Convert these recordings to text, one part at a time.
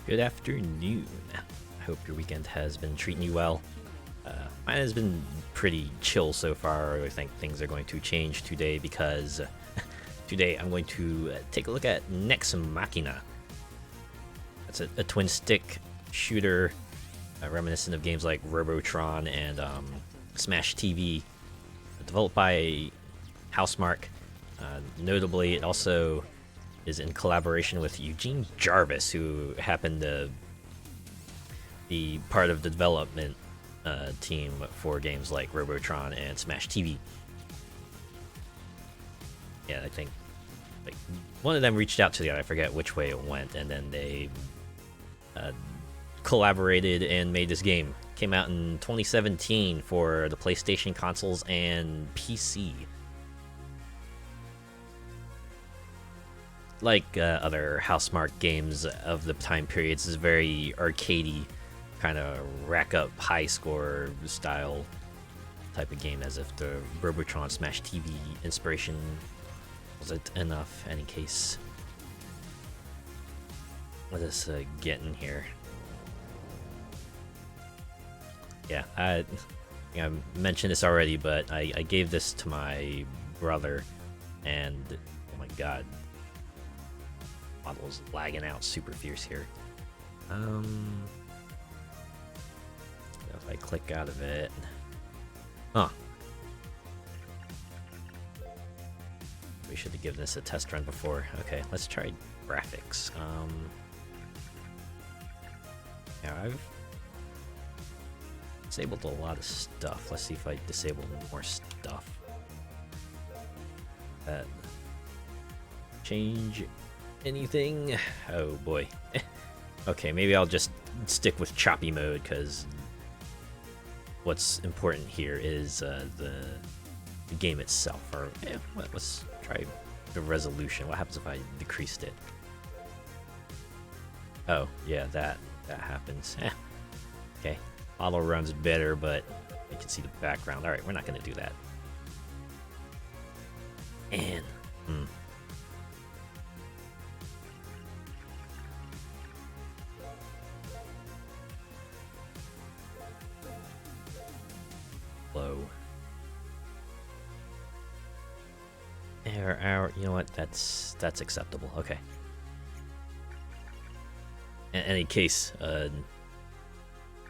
Good afternoon. I hope your weekend has been treating you well. Mine has been pretty chill so far. I think things are going to change today because today I'm going to take a look at Nex Machina. That's a twin stick shooter reminiscent of games like Robotron and Smash TV, developed by Housemarque. Notably, it also is in collaboration with Eugene Jarvis, who happened to be part of the development team for games like Robotron and Smash TV. Yeah, I think like one of them reached out to the other. I forget which way it went, and then they collaborated and made this game. Came out in 2017 for the PlayStation consoles and PC. Like other Housemarque games of the time periods, is very arcadey, kind of rack up high score style type of game, as if the Robotron Smash TV inspiration wasn't enough. Any case, let us get in here. Yeah, I mentioned this already, but I gave this to my brother, and oh my god, model's lagging out super fierce here. If I click out of it, we should have given this a test run before. Okay, let's try graphics. Yeah, I've disabled a lot of stuff. Let's see if I disable more stuff. Change anything? Oh boy. Okay, maybe I'll just stick with choppy mode, because what's important here is the game itself. Or let's try the resolution. What happens if I decreased it? Oh yeah, that happens. Okay, model runs better, but you can see the background. All right, we're not going to do that. And low. Error. You know what? That's acceptable. Okay. In any case,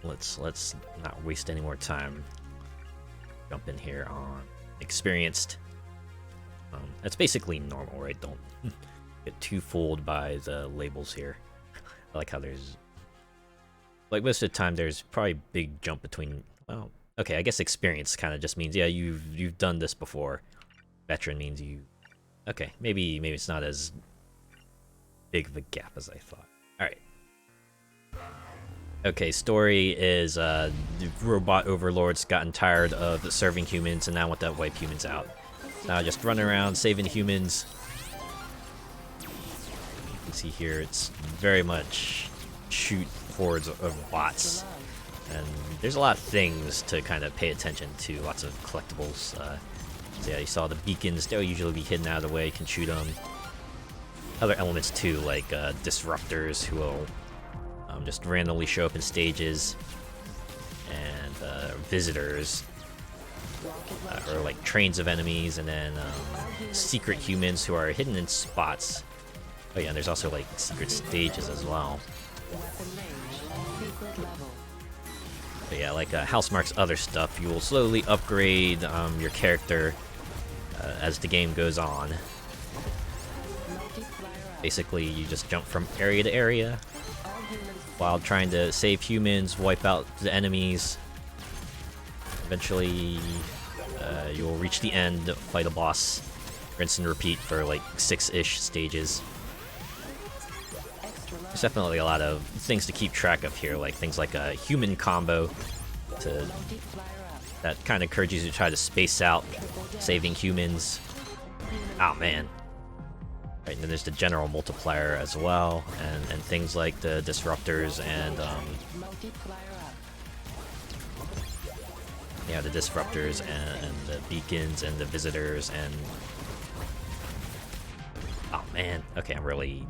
let's not waste any more time. Jump in here on experienced. That's basically normal, right? Don't get too fooled by the labels here. I like how there's, like, most of the time there's probably a big jump between. Well, okay, I guess experience kind of just means, yeah, you've done this before. Veteran means you. Okay, maybe it's not as big of a gap as I thought. All right. Okay, story is the robot overlords gotten tired of serving humans and now want to wipe humans out. Now just running around saving humans. You can see here it's very much shoot hordes of bots. And there's a lot of things to kind of pay attention to, lots of collectibles. So yeah, you saw the beacons, they'll usually be hidden out of the way, you can shoot them. Other elements too, like disruptors who will just randomly show up in stages, and visitors, or like trains of enemies, and then secret humans who are hidden in spots. Oh yeah, and there's also like secret stages as well. But yeah, like Housemarque's other stuff, you will slowly upgrade your character as the game goes on. Basically, you just jump from area to area while trying to save humans, wipe out the enemies. Eventually, you will reach the end, fight a boss, rinse and repeat for like 6-ish stages. There's definitely a lot of things to keep track of here, like things like a human combo that kind of encourages you to try to space out saving humans. Oh man. Right, and then there's the general multiplier as well, and things like the disruptors and yeah, the disruptors and the beacons and the visitors and oh man, okay, I'm really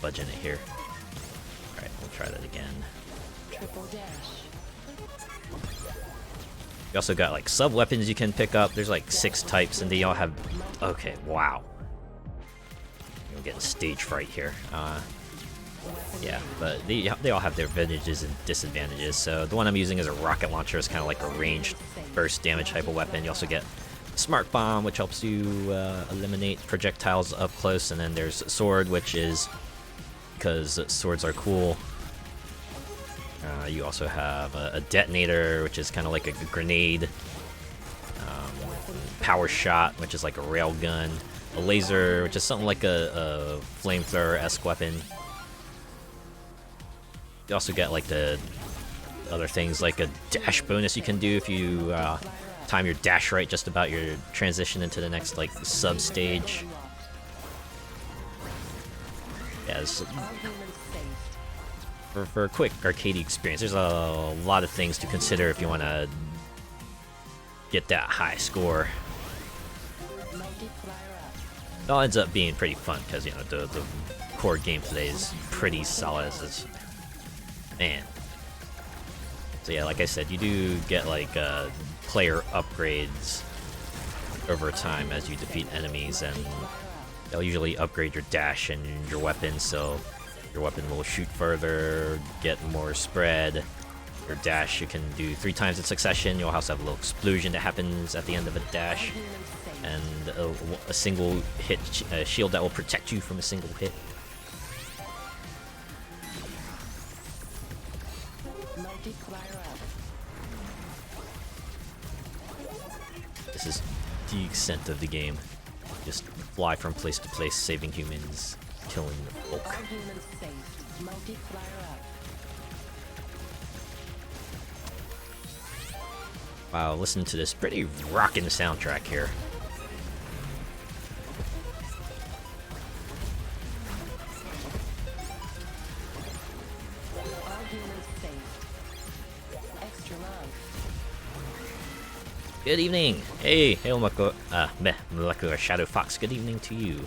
budging it here. Alright, try that again. Triple dash. You also got like sub weapons you can pick up. There's like 6 types, and they all have. Okay, wow. You're getting stage fright here. Yeah, but they all have their advantages and disadvantages. So the one I'm using is a rocket launcher. It's kind of like a ranged burst damage type of weapon. You also get Smart Bomb, which helps you eliminate projectiles up close, and then there's Sword, which is because swords are cool. You also have a detonator, which is kind of like a grenade. Power Shot, which is like a rail gun. A laser, which is something like a flamethrower-esque weapon. You also get like the other things like a dash bonus you can do if you time your dash right just about your transition into the next like sub stage. Yeah, for a quick arcade experience, there's a lot of things to consider if you want to get that high score. It all ends up being pretty fun because you know the core gameplay is pretty solid as it's. Man. So yeah, like I said, you do get like player upgrades over time as you defeat enemies, and they'll usually upgrade your dash and your weapon, so your weapon will shoot further, get more spread. Your dash you can do 3 times in succession. You'll also have a little explosion that happens at the end of a dash, and a single hit shield that will protect you from a single hit. This is the extent of the game. Just fly from place to place, saving humans, killing folk. Wow, listen to this pretty rockin' soundtrack here. Good evening! Hey, Molecular Shadow Fox, good evening to you.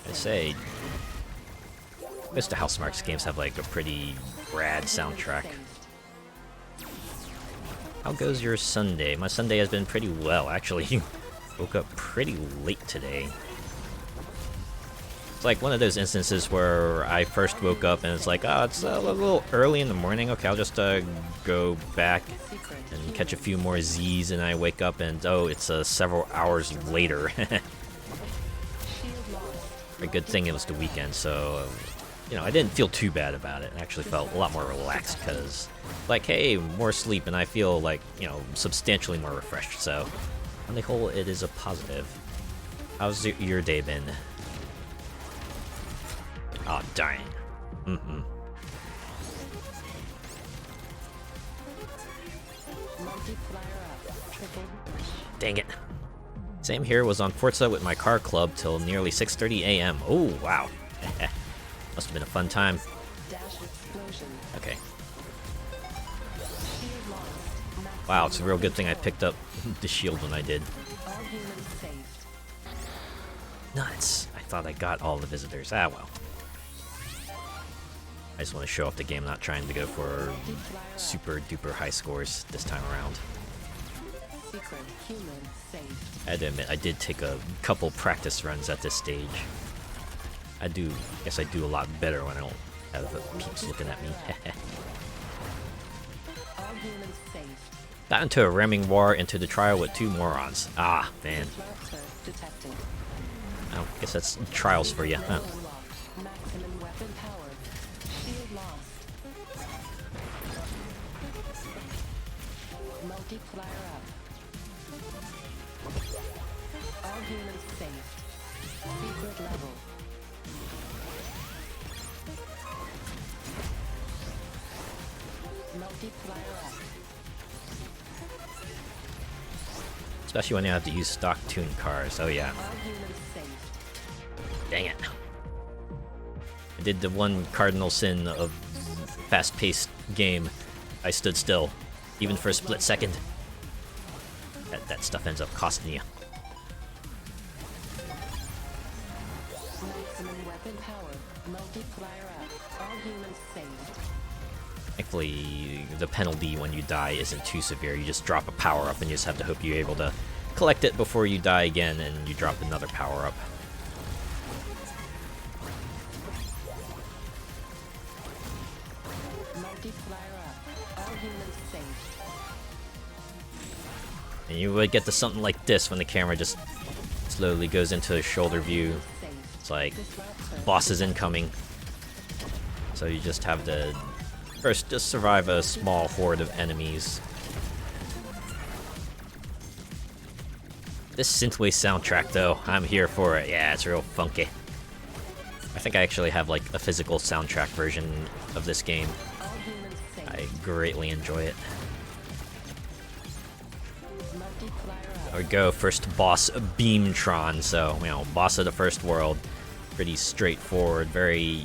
I say, most of House Marks games have like a pretty rad soundtrack. How goes your Sunday? My Sunday has been pretty well, actually. Woke up pretty late today. It's like one of those instances where I first woke up and it's like, oh, it's a little early in the morning. Okay, I'll just go back and catch a few more Z's, and I wake up and, oh, it's several hours later. A good thing it was the weekend, so you know, I didn't feel too bad about it. I actually felt a lot more relaxed because, like, hey, more sleep, and I feel like, you know, substantially more refreshed. So, on the whole, it is a positive. How's your day been? Oh, dying. Dang it. Same here, was on Forza with my car club till nearly 6:30 a.m. Oh, wow. Must have been a fun time. Okay. Wow, it's a real good thing I picked up the shield when I did. Nuts. I thought I got all the visitors. Ah, well. I just want to show off the game, not trying to go for super duper high scores this time around. I had to admit, I did take a couple practice runs at this stage. I guess I do a lot better when I don't have peeps looking at me. Got into a ramming war into the trial with 2 morons. Ah, man. I guess that's trials for you, huh? Especially when you have to use stock tuned cars. Oh yeah. Dang it. did the one cardinal sin of fast-paced game. I stood still, even for a split second. That stuff ends up costing you. Thankfully, the penalty when you die isn't too severe. You just drop a power-up and you just have to hope you're able to collect it before you die again, and you drop another power-up. And you would get to something like this when the camera just slowly goes into a shoulder view. It's like, boss is incoming. So you just have to first just survive a small horde of enemies. This synthwave soundtrack though, I'm here for it. Yeah, it's real funky. I think I actually have like a physical soundtrack version of this game. I greatly enjoy it. There we go, first boss, Beamtron. So, you know, boss of the first world. Pretty straightforward, very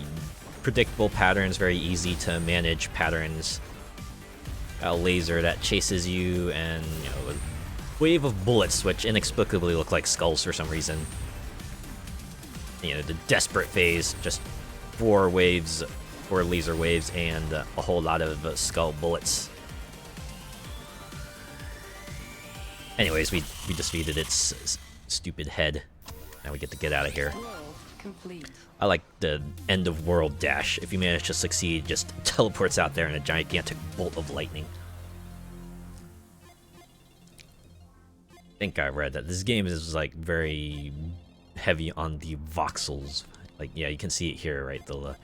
predictable patterns, very easy to manage patterns. A laser that chases you, and you know, a wave of bullets which inexplicably look like skulls for some reason. You know, the desperate phase, just 4 laser waves, and a whole lot of skull bullets. Anyways, we defeated its stupid head. Now we get to get out of here. I like the end of world dash. If you manage to succeed, just teleports out there in a gigantic bolt of lightning. I think I read that this game is like very heavy on the voxels. Like, yeah, you can see it here, right? The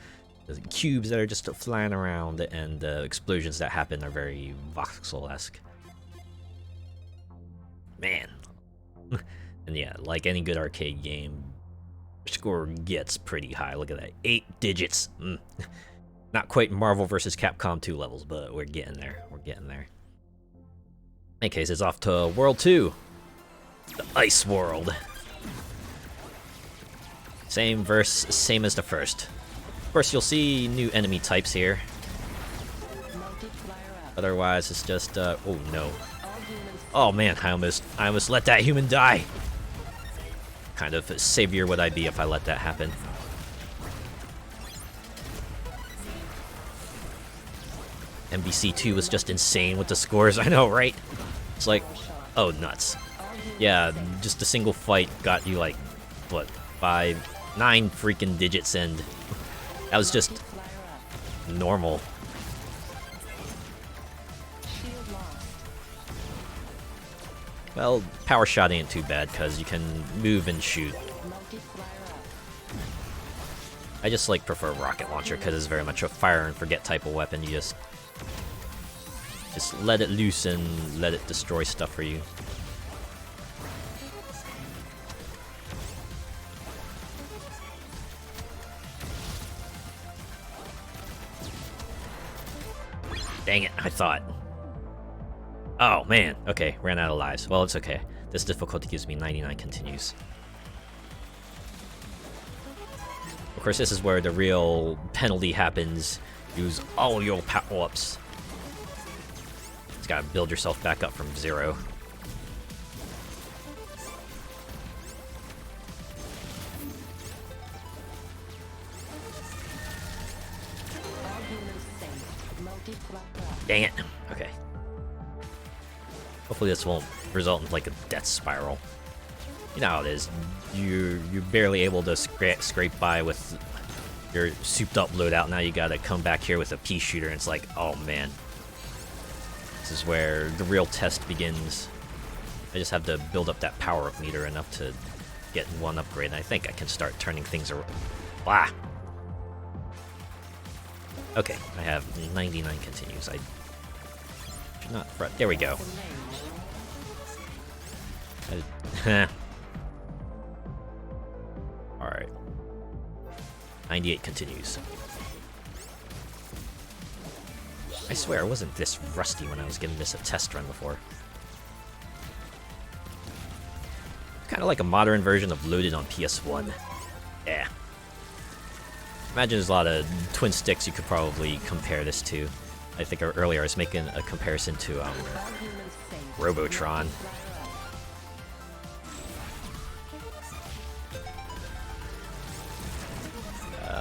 cubes that are just flying around, and the explosions that happen are very voxel-esque. Man. And yeah, like any good arcade game, score gets pretty high. Look at that, 8 digits. Not quite Marvel vs. Capcom 2 levels, but we're getting there. We're getting there. In any case, it's off to World 2. The Ice World. Same verse, same as the first. Of course, you'll see new enemy types here. Otherwise, it's just, oh no. Oh man, I almost let that human die. Kind of savior would I be if I let that happen. MBC2 was just insane with the scores, I know, right? It's like, oh nuts. Yeah, just a single fight got you like, what, 9 freaking digits, and that was just normal. Well, power shot ain't too bad, because you can move and shoot. I just like prefer rocket launcher, because it's very much a fire and forget type of weapon. You just let it loose and let it destroy stuff for you. Dang it, I thought. Oh man, okay, ran out of lives. Well, it's okay. This difficulty gives me 99 continues. Of course, this is where the real penalty happens. Use all your power-ups. Just gotta build yourself back up from 0. Dang it. Okay. Hopefully this won't result in like a death spiral. You know how it is. You're barely able to scrape by with your souped up loadout. Now you gotta come back here with a pea shooter, and it's like, oh man. This is where the real test begins. I just have to build up that power-up meter enough to get one upgrade, and I think I can start turning things around. Blah! Okay, I have 99 continues. I should not fret. There we go. Alright. 98 continues. I swear I wasn't this rusty when I was giving this a test run before. Kind of like a modern version of Loaded on PS1. Yeah. Imagine there's a lot of twin sticks you could probably compare this to. I think earlier I was making a comparison to Robotron.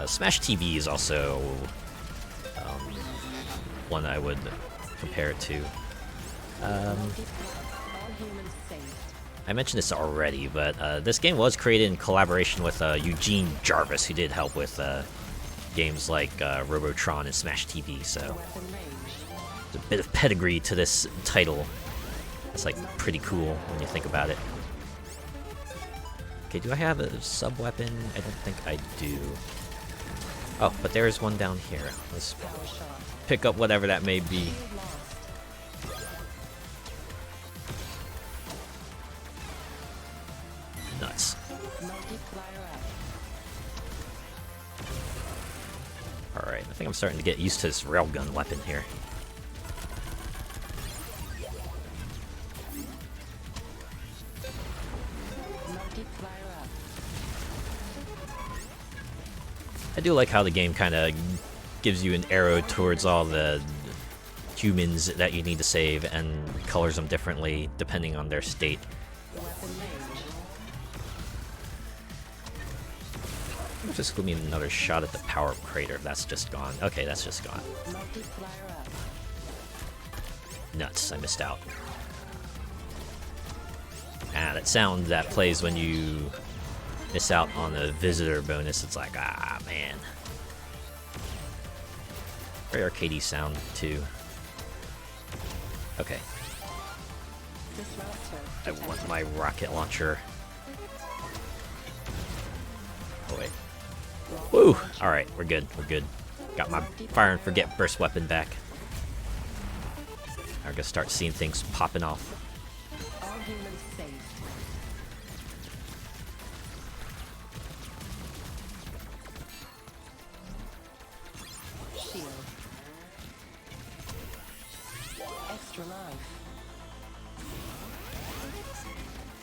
Smash TV is also one I would compare it to. I mentioned this already, but this game was created in collaboration with Eugene Jarvis, who did help with games like Robotron and Smash TV, so there's a bit of pedigree to this title. It's like pretty cool when you think about it. Okay, do I have a sub-weapon? I don't think I do. Oh, but there's one down here. Let's pick up whatever that may be. Nuts. Alright, I think I'm starting to get used to this railgun weapon here. I do like how the game kind of gives you an arrow towards all the humans that you need to save and colors them differently depending on their state. Just give me another shot at the power crater if that's just gone. Okay, that's just gone. Nuts, I missed out. Ah, that sound that plays when you miss out on a visitor bonus, it's like, ah, man. Very arcadey sound, too. Okay. I want my rocket launcher. Oh, wait. Woo! Alright, we're good, we're good. Got my fire and forget burst weapon back. I'm gonna start seeing things popping off.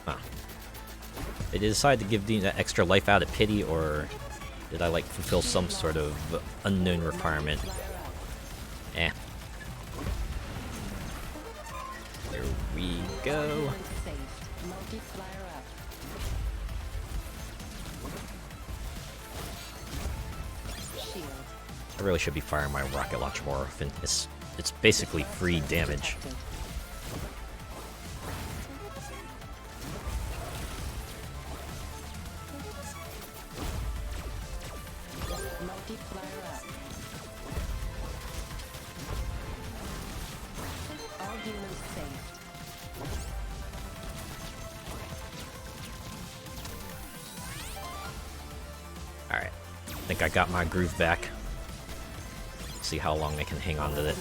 Huh. Did they decide to give that extra life out of pity, or did I like fulfill some sort of unknown requirement? Eh. Here we go. I really should be firing my rocket launcher more often. It's basically free damage. Alright, I think I got my groove back. See how long I can hang on to it.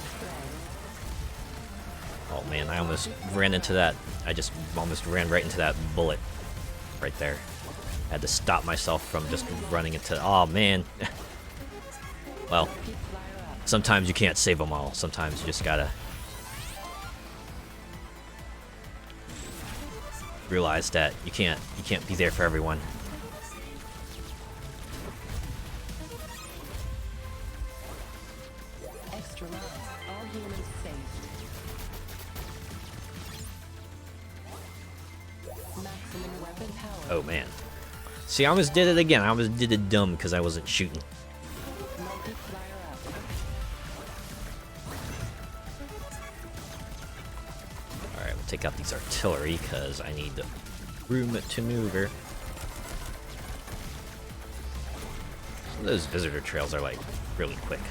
Oh man, I almost ran into that. I just almost ran right into that bullet right there. I had to stop myself from just running into. Oh man. Well, sometimes you can't save them all. Sometimes you just gotta realize that you can't be there for everyone. Oh man. See, I almost did it again. I almost did it dumb because I wasn't shooting. Alright, we'll take out these artillery because I need room to maneuver. Some of those visitor trails are like really quick.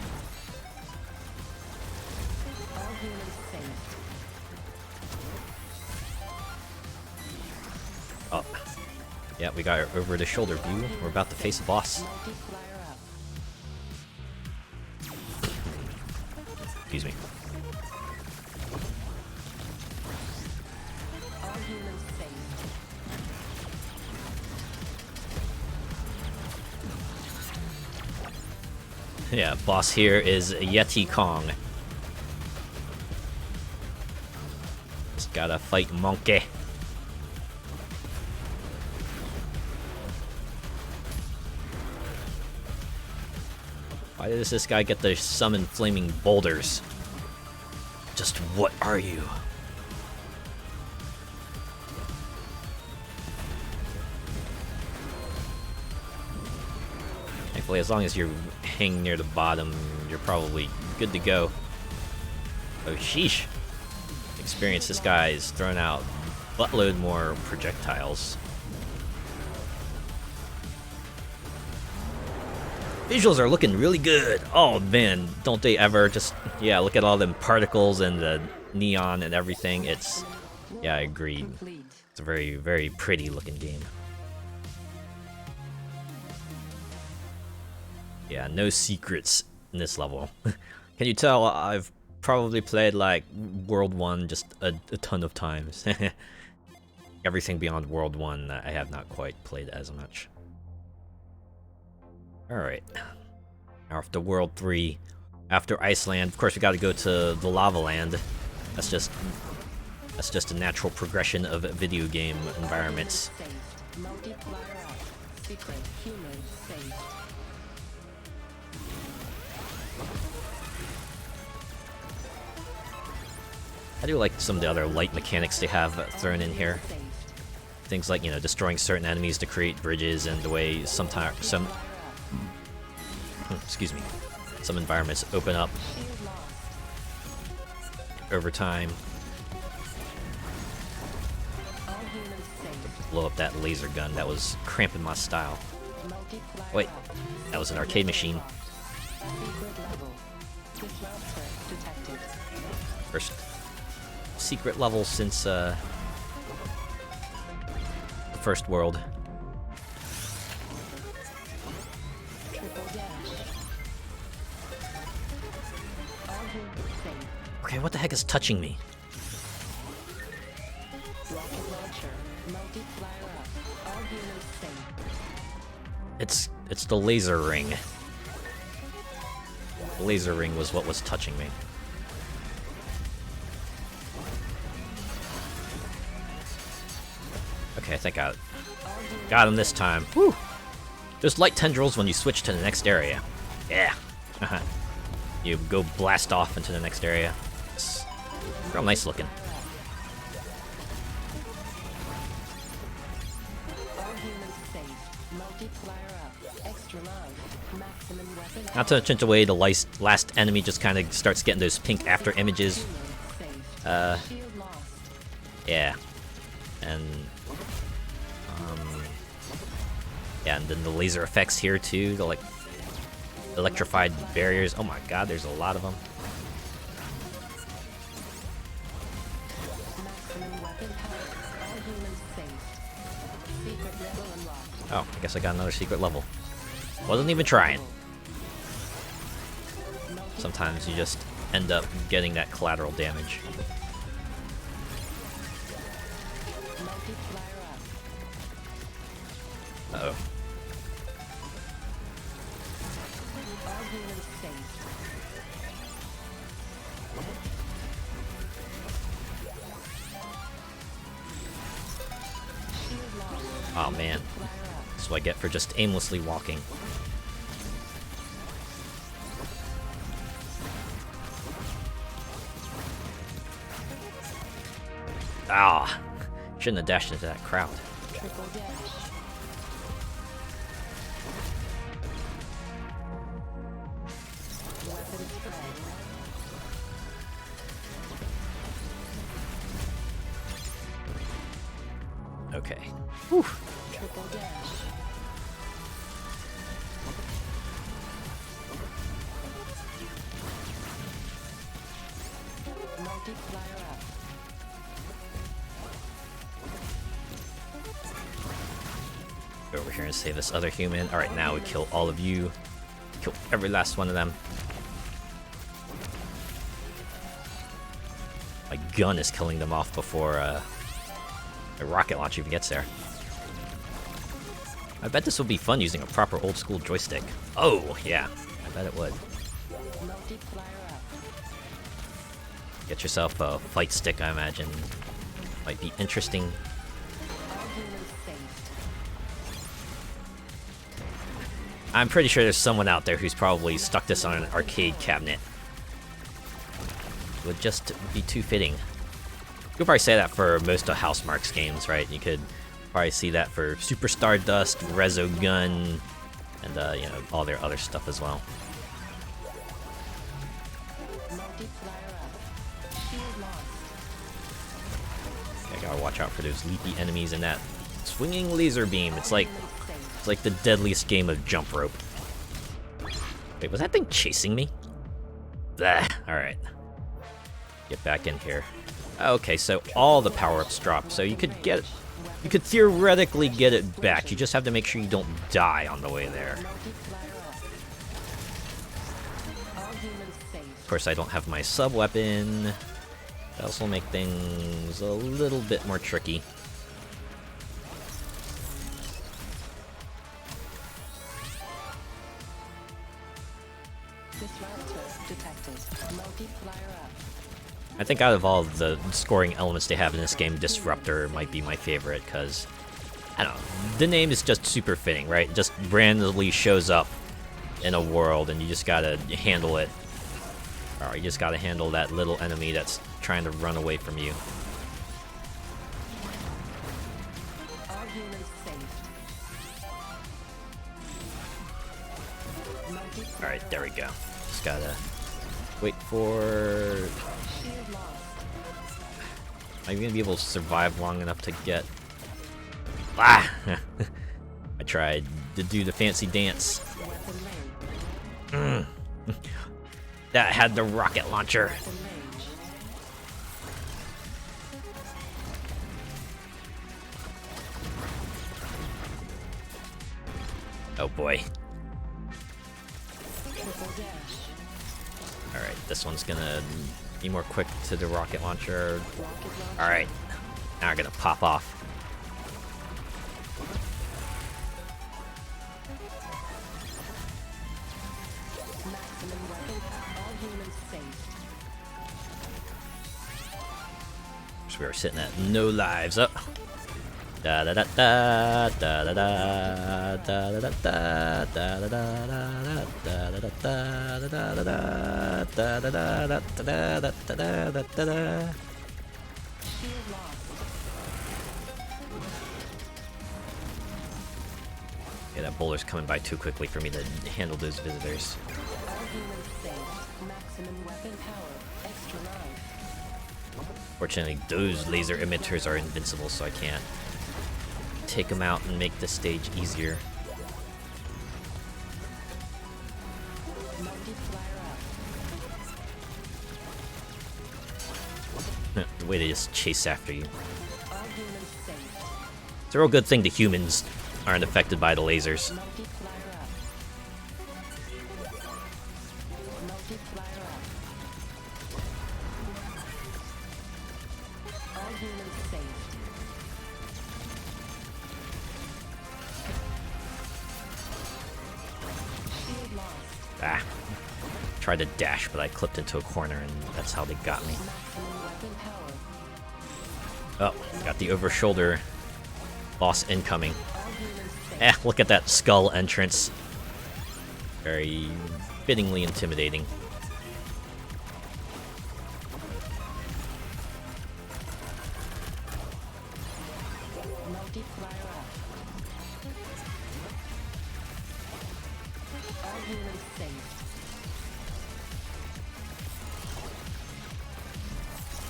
Oh. Yeah, we got over the shoulder view. We're about to face a boss. Excuse me. Yeah, boss here is Yeti Kong. Just gotta fight Monkey. Why does this guy get to summon flaming boulders? Just what are you? Thankfully, as long as you're hanging near the bottom, you're probably good to go. Oh, sheesh. Experience, this guy is throwing out buttload more projectiles. Visuals are looking really good. Oh man, don't they ever just, yeah, look at all them particles and the neon and everything. It's, yeah, I agree. It's a very, very pretty looking game. Yeah, no secrets in this level. Can you tell I've probably played like World 1 just a ton of times. Everything beyond World 1 I have not quite played as much. Alright. Now after World 3, after Iceland, of course we gotta go to the Lava Land. That's just a natural progression of video game environments. I do like some of the other light mechanics they have thrown in here. Things like, you know, destroying certain enemies to create bridges, and the way sometimes some environments open up over time. Blow up that laser gun that was cramping my style. Wait, that was an arcade machine. First secret level since the first world. Okay, what the heck is touching me? It's the laser ring. The laser ring was what was touching me. Okay, I think I got him this time. Woo! There's light tendrils when you switch to the next area. Yeah. You go blast off into the next area. It's real nice looking. Not to change away, the last enemy just kind of starts getting those pink after images. Yeah. And yeah, and then the laser effects here too, the like electrified barriers. Oh my god, there's a lot of them. Oh, I guess I got another secret level. Wasn't even trying. Sometimes you just end up getting that collateral damage. Uh-oh. Oh man, that's what I get for just aimlessly walking. Ah, shouldn't have dashed into that crowd. Okay. Whew. Triple dash. Multiplier up. Go over here and save this other human. Alright, now we kill all of you. Kill every last one of them. My gun is killing them off before a rocket launch even gets there. I bet this will be fun using a proper old school joystick. Oh, yeah. I bet it would. Get yourself a fight stick, I imagine. Might be interesting. I'm pretty sure there's someone out there who's probably stuck this on an arcade cabinet. It would just be too fitting. You could probably say that for most of Housemarque's games, right? You could probably see that for Super Stardust, Resogun, and you know, all their other stuff as well. I gotta watch out for those leapy enemies and that swinging laser beam. It's like the deadliest game of jump rope. Wait, was that thing chasing me? Blah. All right, get back in here. Okay, so all the power-ups drop, so you could theoretically get it back. You just have to make sure you don't die on the way there. Of course, I don't have my sub-weapon. That also will make things a little bit more tricky. I think out of all the scoring elements they have in this game, Disruptor might be my favorite, because, I don't know, the name is just super fitting, right? It just randomly shows up in a world, and you just gotta handle it. Or you just gotta handle that little enemy that's trying to run away from you. Alright, there we go. Just gotta wait for... Am I gonna be able to survive long enough to get... Ah! I tried to do the fancy dance. That had the rocket launcher. Oh boy. Alright, this one's gonna be more quick to the rocket launcher. Alright, now we're gonna pop off. So we were sitting at no lives. Up. Da da da da da da da da da da da da da da da da. Yeah, that boulder's coming by too quickly for me to handle those visitors. Fortunately, those laser emitters are invincible, so I can't take them out and make the stage easier. The way they just chase after you. It's a real good thing the humans aren't affected by the lasers. Ah. Tried to dash, but I clipped into a corner, and that's how they got me. Oh, got the over-shoulder boss incoming. Eh, look at that skull entrance. Very fittingly intimidating.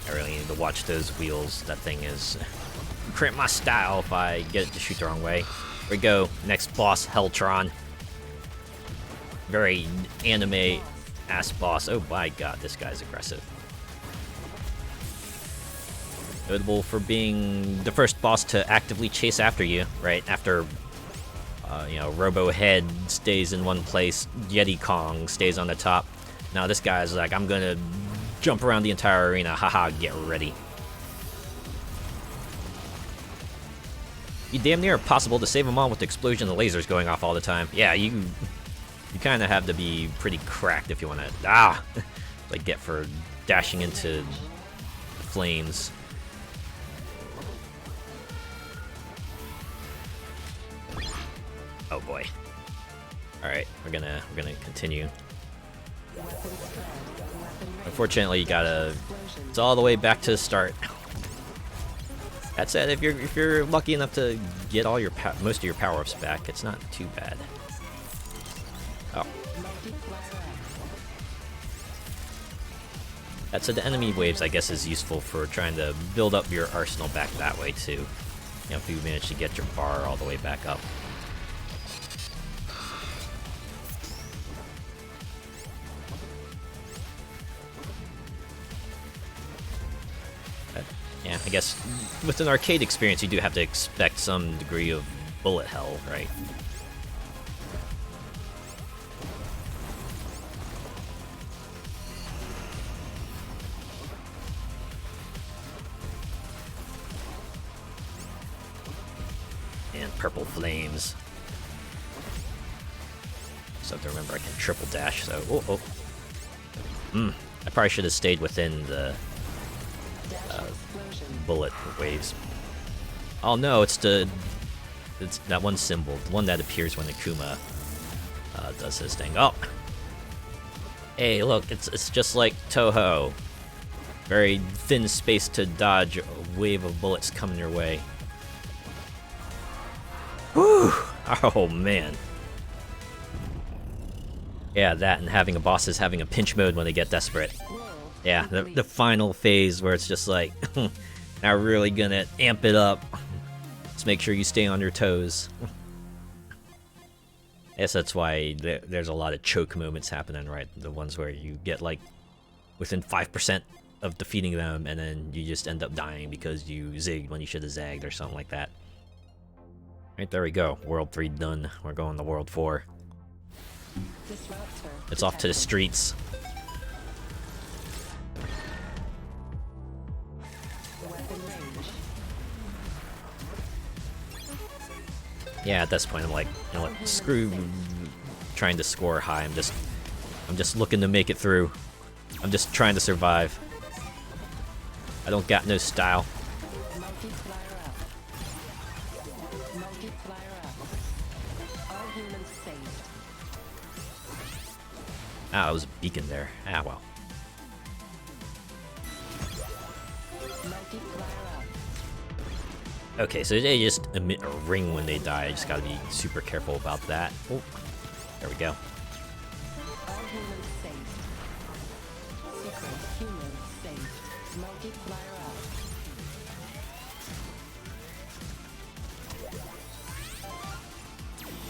I really need to watch those wheels. That thing is cramp my style if I get it to shoot the wrong way. Here we go. Next boss, Helltron. Very anime-ass boss. Oh my god, this guy's aggressive. Notable for being the first boss to actively chase after you, right? After, you know, Robo Head stays in one place, Yeti Kong stays on the top. Now this guy's like, I'm gonna jump around the entire arena. Haha, get ready. You damn near impossible to save them all with the explosion of lasers going off all the time. Yeah, you kind of have to be pretty cracked if you want to, like, get for dashing into flames. Oh boy. Alright, we're gonna continue. Unfortunately, you gotta. It's all the way back to the start. That said, if you're lucky enough to get all your most of your power-ups back, it's not too bad. Oh. That said, the enemy waves, I guess, is useful for trying to build up your arsenal back that way too. You know, if you manage to get your bar all the way back up. Yeah, I guess with an arcade experience, you do have to expect some degree of bullet hell, right? And purple flames. So I have to remember I can triple dash, so... I probably should have stayed within the bullet waves. Oh no, it's that one symbol, the one that appears when Akuma does his thing. Oh! Hey, look, it's just like Toho. Very thin space to dodge a wave of bullets coming your way. Whew! Oh man. Yeah, that and having a bosses having a pinch mode when they get desperate. Yeah, the final phase where it's just like, now we're really gonna amp it up. Let's make sure you stay on your toes. I guess that's why there's a lot of choke moments happening, right? The ones where you get like within 5% of defeating them and then you just end up dying because you zigged when you should have zagged or something like that. Right, there we go. World 3 done. We're going to World 4. It's off to the streets. Yeah, at this point I'm like, you know what, screw trying to score high. I'm just looking to make it through. I'm just trying to survive. I don't got no style. Ah, it was a beacon there. Ah, well. Okay, so they just emit a ring when they die. I just gotta be super careful about that. Oh, there we go.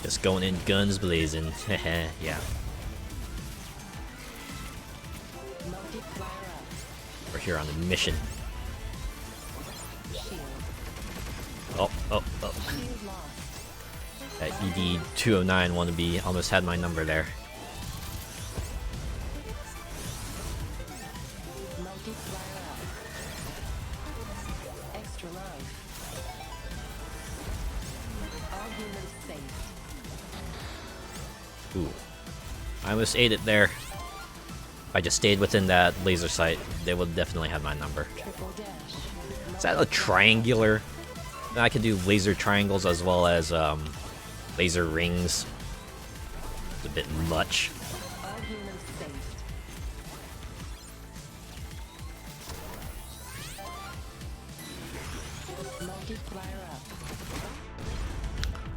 Just going in guns blazing. Yeah. We're here on a mission. Oh. That ED-209 wannabe almost had my number there. Ooh. I almost ate it there. If I just stayed within that laser sight, they would definitely have my number. Is that a triangular? I can do laser triangles as well as laser rings. It's a bit much.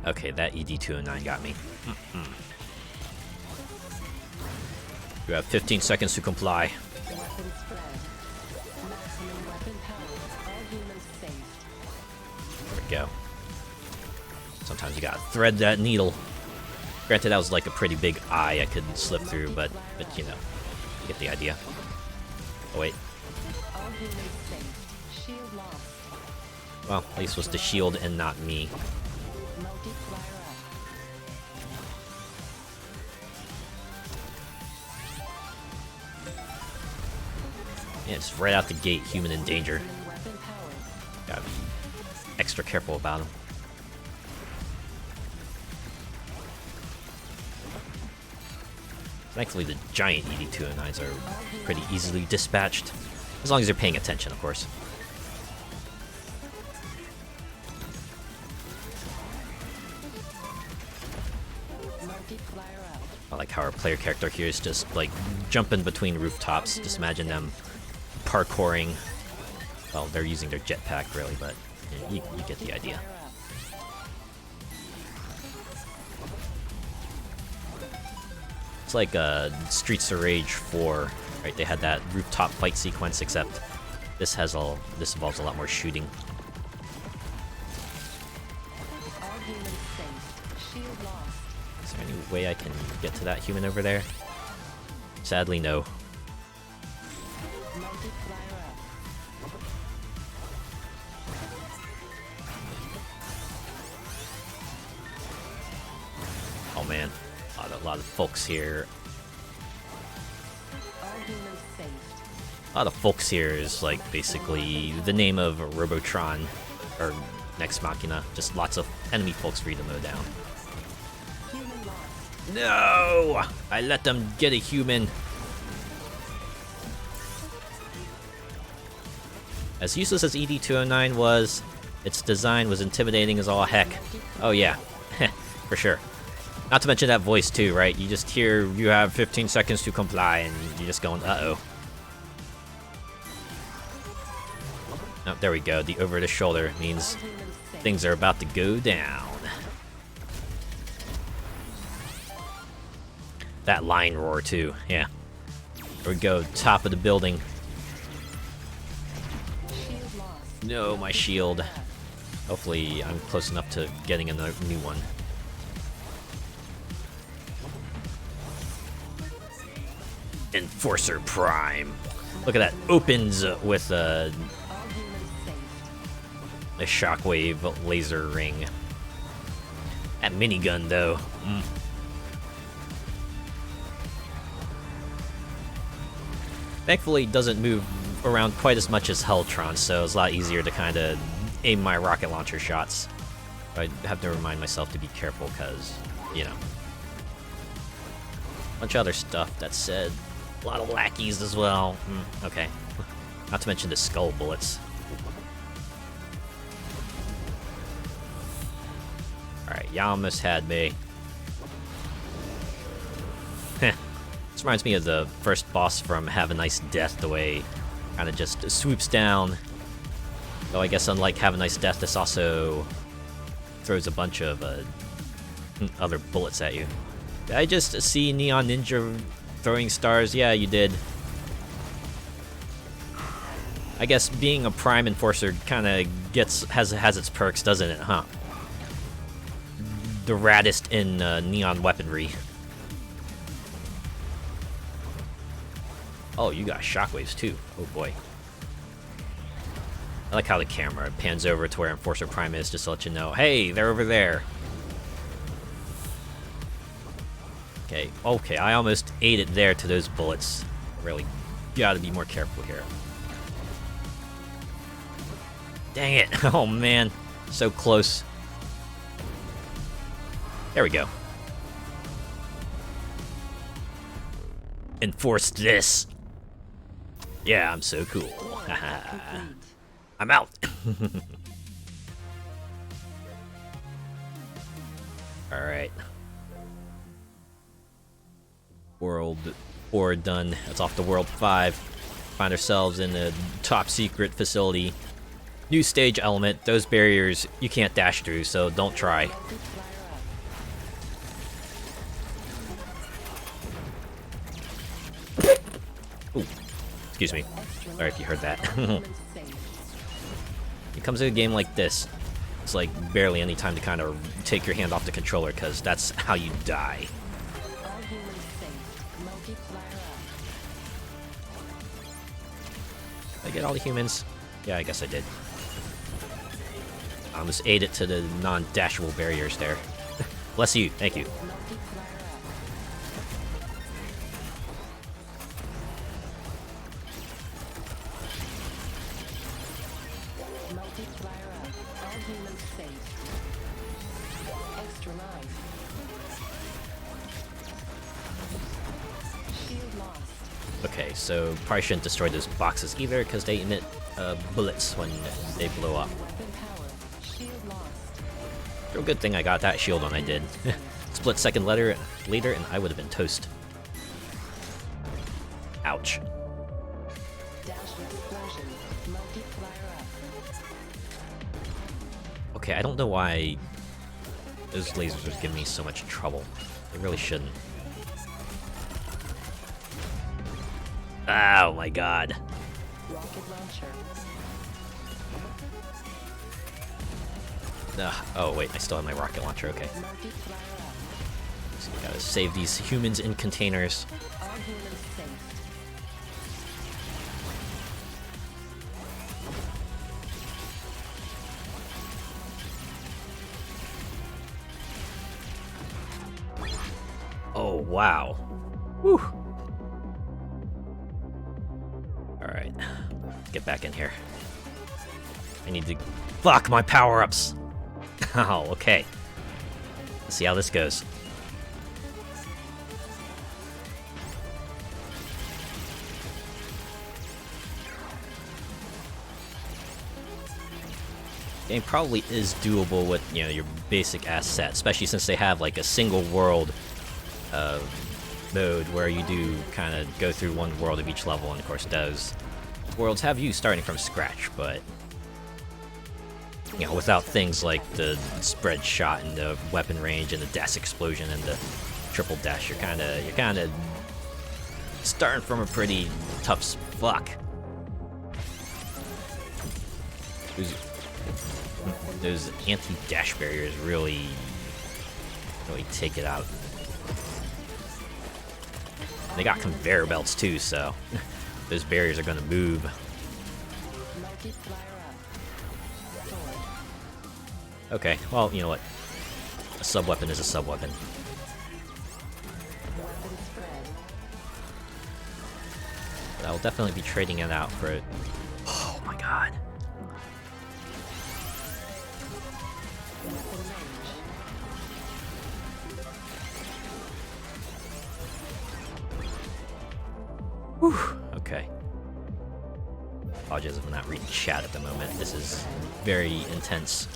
Okay, that ED-209 got me. You have 15 seconds to comply. There we go. Sometimes you gotta thread that needle. Granted, that was like a pretty big eye I could slip through, but you know, you get the idea. Oh wait. Well, at least it was the shield and not me. Yeah, just right out the gate, human in danger. Gotta be extra careful about him. Thankfully, the giant ED-209s are pretty easily dispatched. As long as you're paying attention, of course. I like how our player character here is just like jumping between rooftops. Just imagine them parkouring. Well, they're using their jetpack really, but you get the idea. It's like Streets of Rage 4, right? They had that rooftop fight sequence, except this involves a lot more shooting. Is there any way I can get to that human over there? Sadly, no. Oh man, a lot of folks here. A lot of folks here is like basically the name of Robotron or Nex Machina. Just lots of enemy folks for you to mow down. No! I let them get a human. As useless as ED-209 was, its design was intimidating as all heck. Oh yeah, for sure. Not to mention that voice too, right? You just hear, you have 15 seconds to comply, and you're just going, uh-oh. Oh, there we go. The over the shoulder means things are about to go down. That line roar too, yeah. There we go, top of the building. No, my shield. Hopefully I'm close enough to getting a new one. Enforcer Prime. Look at that, opens with a shockwave laser ring. That minigun though. Thankfully, it doesn't move around quite as much as Heltron, so it's a lot easier to kind of aim my rocket launcher shots. I have to remind myself to be careful because, you know. A bunch of other stuff, that said. A lot of lackeys as well. Okay. Not to mention the skull bullets. Alright, y'all almost had me. This reminds me of the first boss from Have a Nice Death, the way kind of just swoops down. Though I guess unlike Have a Nice Death, this also throws a bunch of other bullets at you. Did I just see Neon Ninja throwing stars? Yeah, you did. I guess being a Prime Enforcer kind of has its perks, doesn't it, huh? The raddest in neon weaponry. Oh, you got shockwaves too. Oh boy. I like how the camera pans over to where Enforcer Prime is just to let you know, hey, they're over there. Okay, I almost ate it there to those bullets. Really gotta be more careful here. Dang it. Oh man, so close. There we go. Enforce this. Yeah, I'm so cool. I'm out. Alright. World 4 done. That's off to World 5. Find ourselves in a top secret facility. New stage element. Those barriers you can't dash through, so don't try. Ooh. Excuse me. Sorry if you heard that. It comes in a game like this. It's like barely any time to kind of take your hand off the controller, because that's how you die. Did I get all the humans? Yeah, I guess I did. I almost ate it to the non-dashable barriers there. Bless you. Thank you. Okay, so probably shouldn't destroy those boxes either, because they emit bullets when they blow up. Real good thing I got that shield when I did. split second later, and I would have been toast. Ouch. Okay, I don't know why those lasers are giving me so much trouble. They really shouldn't. Oh my god. Rocket launcher. Oh wait, I still have my rocket launcher, okay. So we gotta save these humans in containers. All humans safe. Oh wow. Whew. Alright. Get back in here. I need to... Fuck my power-ups! Oh, okay. Let's see how this goes. Game probably is doable with, you know, your basic ass set, especially since they have like a single world mode where you do kind of go through one world of each level, and of course those worlds have you starting from scratch, but you know, without things like the spread shot and the weapon range and the dash explosion and the triple dash, you're kind of starting from a pretty tough fuck. Those anti-dash barriers really take it out. They got conveyor belts too, so those barriers are gonna move. Okay, well, you know what? A sub-weapon is a sub-weapon. But I will definitely be trading it out for it. Oh my god. Whew, okay. Apologies if I'm not reading chat at the moment. This is very intense.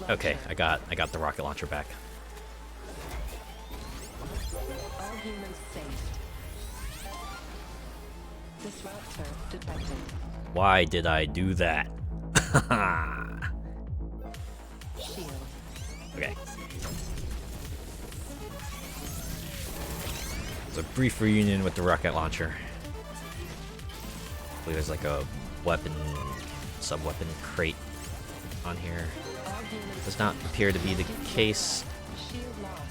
Okay, I got the rocket launcher back. All humans safe. Disruptor detected. Why did I do that? Shield. Okay. It's a brief reunion with the rocket launcher. I believe there's like a weapon, sub-weapon crate on here. Does not appear to be the case. Shield lost.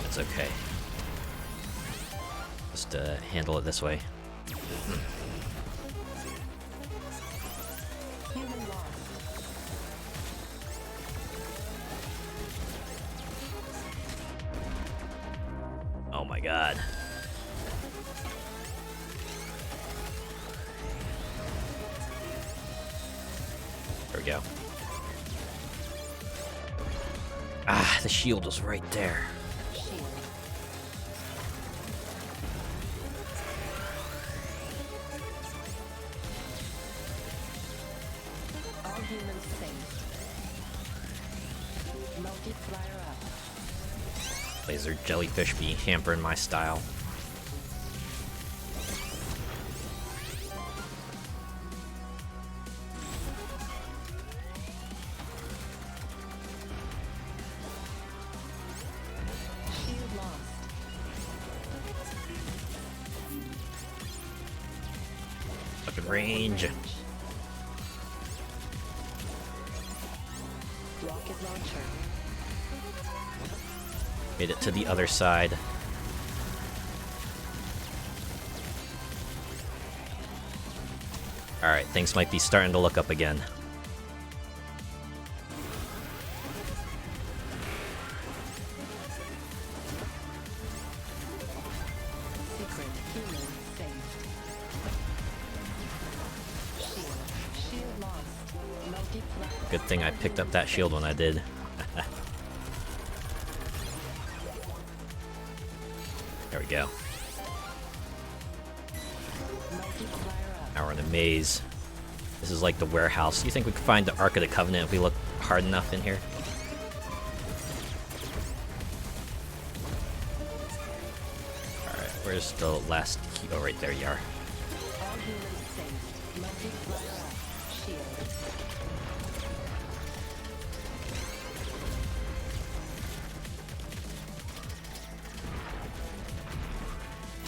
That's okay. Just handle it this way. Human lost. Oh my god. There we go. Ah, the shield was right there. Shield. All humans safe. Multiplier up. Laser jellyfish be hampering my style. Shield lost. Weapon range. Rocket launcher. Made it to the other side. Alright, things might be starting to look up again. Secret human saved. Shield lost. Multiplier. Good thing I picked up that shield when I did. There we go. Multiplier up. Now we're in a maze. This is like the warehouse. You think we could find the Ark of the Covenant if we look hard enough in here? Alright, where's the last key? Oh, right there you are. All humans saved. Multiplier up. Shield.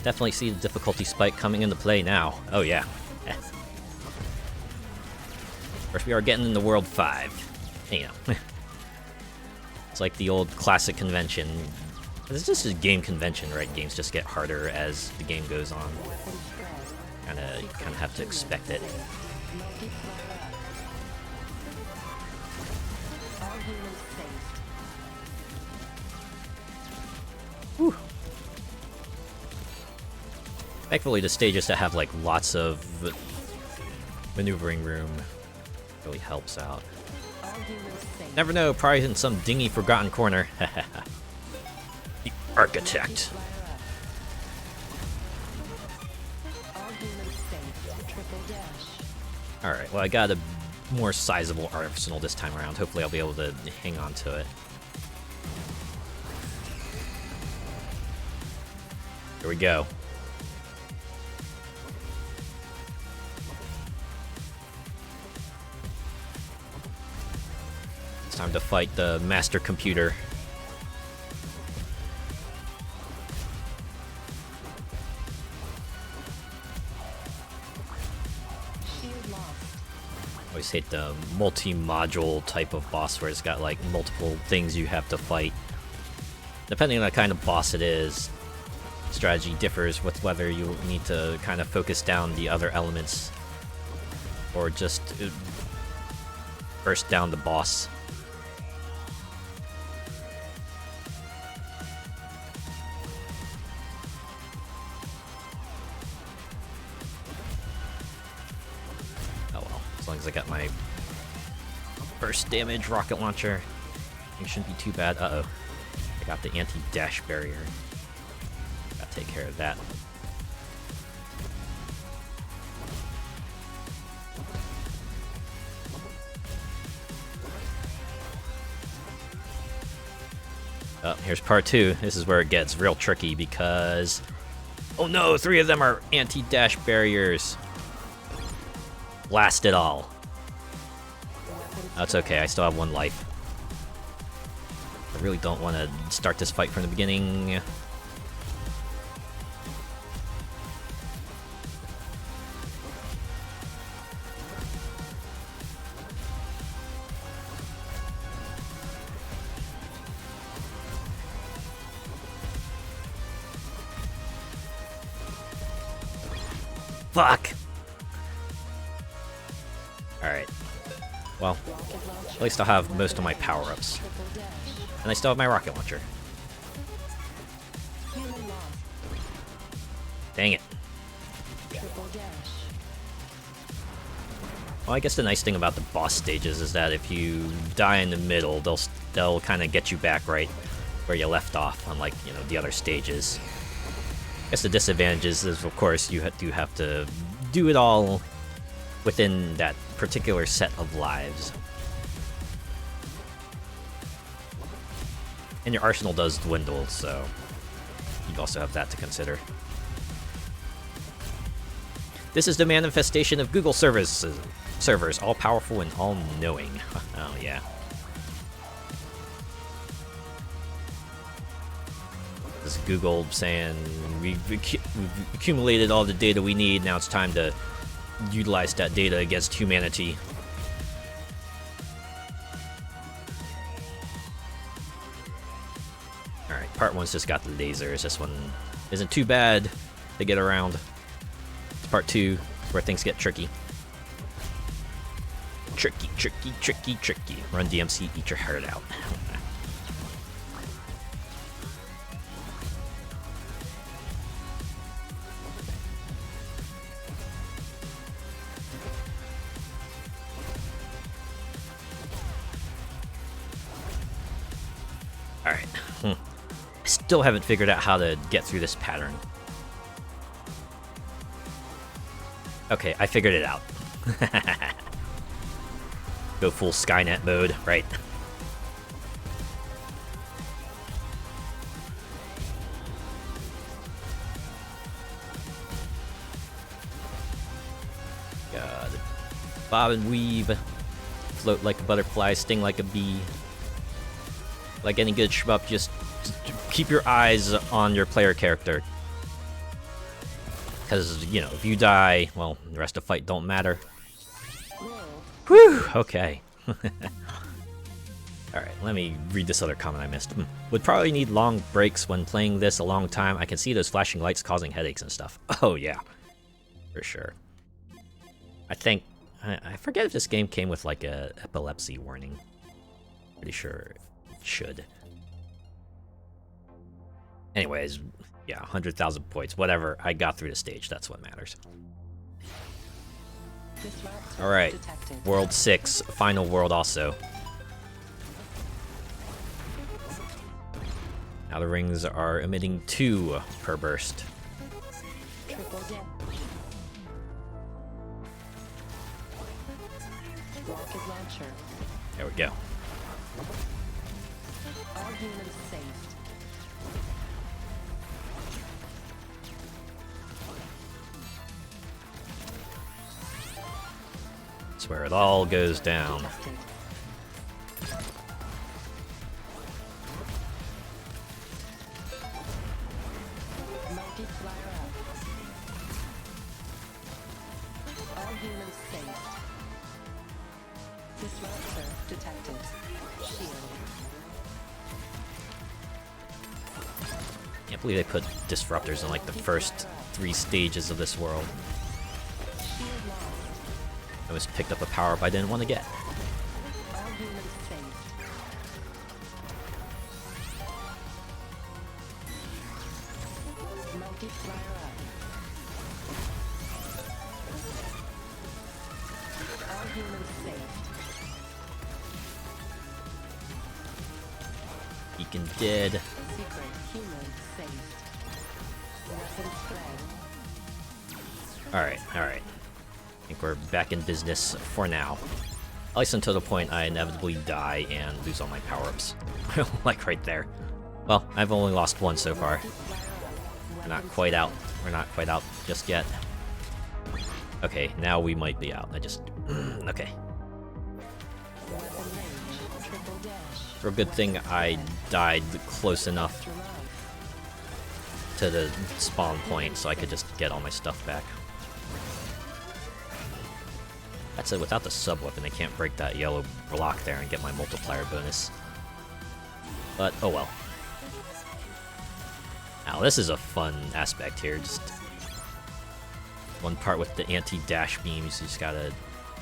Definitely see the difficulty spike coming into play now. Oh yeah. First we are getting into World 5. You know. It's like the old classic convention. It's just a game convention, right? Games just get harder as the game goes on. Weapon spread. Kinda have to expect it. Multiplier up. All humans saved. Whew. Thankfully, the stages that have like lots of maneuvering room really helps out. All humans saved. Never know, probably in some dingy forgotten corner. The Architect. Multiplier up. All humans saved. Triple dash. Alright, well I got a more sizable arsenal this time around. Hopefully I'll be able to hang on to it. Here we go. It's time to fight the master computer. Shield lost. Always hate the multi-module type of boss where it's got like multiple things you have to fight. Depending on the kind of boss it is, strategy differs with whether you need to kind of focus down the other elements or just burst down the boss. Oh well, as long as I got my burst damage rocket launcher, it shouldn't be too bad. Uh-oh. I got the anti-dash barrier. Gotta take care of that. Oh, here's part 2. This is where it gets real tricky because... Oh no, 3 of them are anti-dash barriers. Blast it all. That's okay, I still have 1 life. I really don't want to start this fight from the beginning. Fuck! Alright. Well, at least I'll have most of my power-ups. Triple dash. And I still have my rocket launcher. Human lost. Dang it. Triple dash. Well, I guess the nice thing about the boss stages is that if you die in the middle, they'll kind of get you back right where you left off, unlike, you know, the other stages. I guess the disadvantages is, of course, you do have to do it all within that particular set of lives. And your arsenal does dwindle, so you also have that to consider. This is the manifestation of Google servers, all-powerful and all-knowing. Oh, yeah. This is Google saying, we've accumulated all the data we need, now it's time to utilize that data against humanity. Alright. Part 1's just got the lasers. This one isn't too bad to get around. It's part 2 where things get tricky. Tricky, tricky, tricky, tricky. Run DMC, eat your heart out. Alright. I still haven't figured out how to get through this pattern. Okay, I figured it out. Go full Skynet mode, right? God. Bob and weave. Float like a butterfly, sting like a bee. Like any good shmup, just keep your eyes on your player character. Because, you know, if you die, well, the rest of the fight don't matter. Whew, okay. Alright, let me read this other comment I missed. Would probably need long breaks when playing this a long time. I can see those flashing lights causing headaches and stuff. Oh, yeah. For sure. I think... I forget if this game came with, like, a epilepsy warning. Pretty sure it should. Anyways, yeah, 100,000 points. Whatever, I got through the stage. That's what matters. Alright, World 6, final world also. Now the rings are emitting 2 per burst. There we go. That's where it all goes down. Can't believe they put disruptors in like the first 3 stages of this world. I almost picked up a power-up I didn't want to get. Beacon dead. Alright, alright. I think we're back in business for now. At least until the point I inevitably die and lose all my power-ups. Like right there. Well, I've only lost 1 so far. We're not quite out. We're not quite out just yet. Okay, now we might be out. I just... okay. For a good thing I died close enough to the spawn point so I could just get all my stuff back. That's it, without the sub-weapon I can't break that yellow block there and get my multiplier bonus. But, oh well. Now this is a fun aspect here, just... one part with the anti-dash beams, you just gotta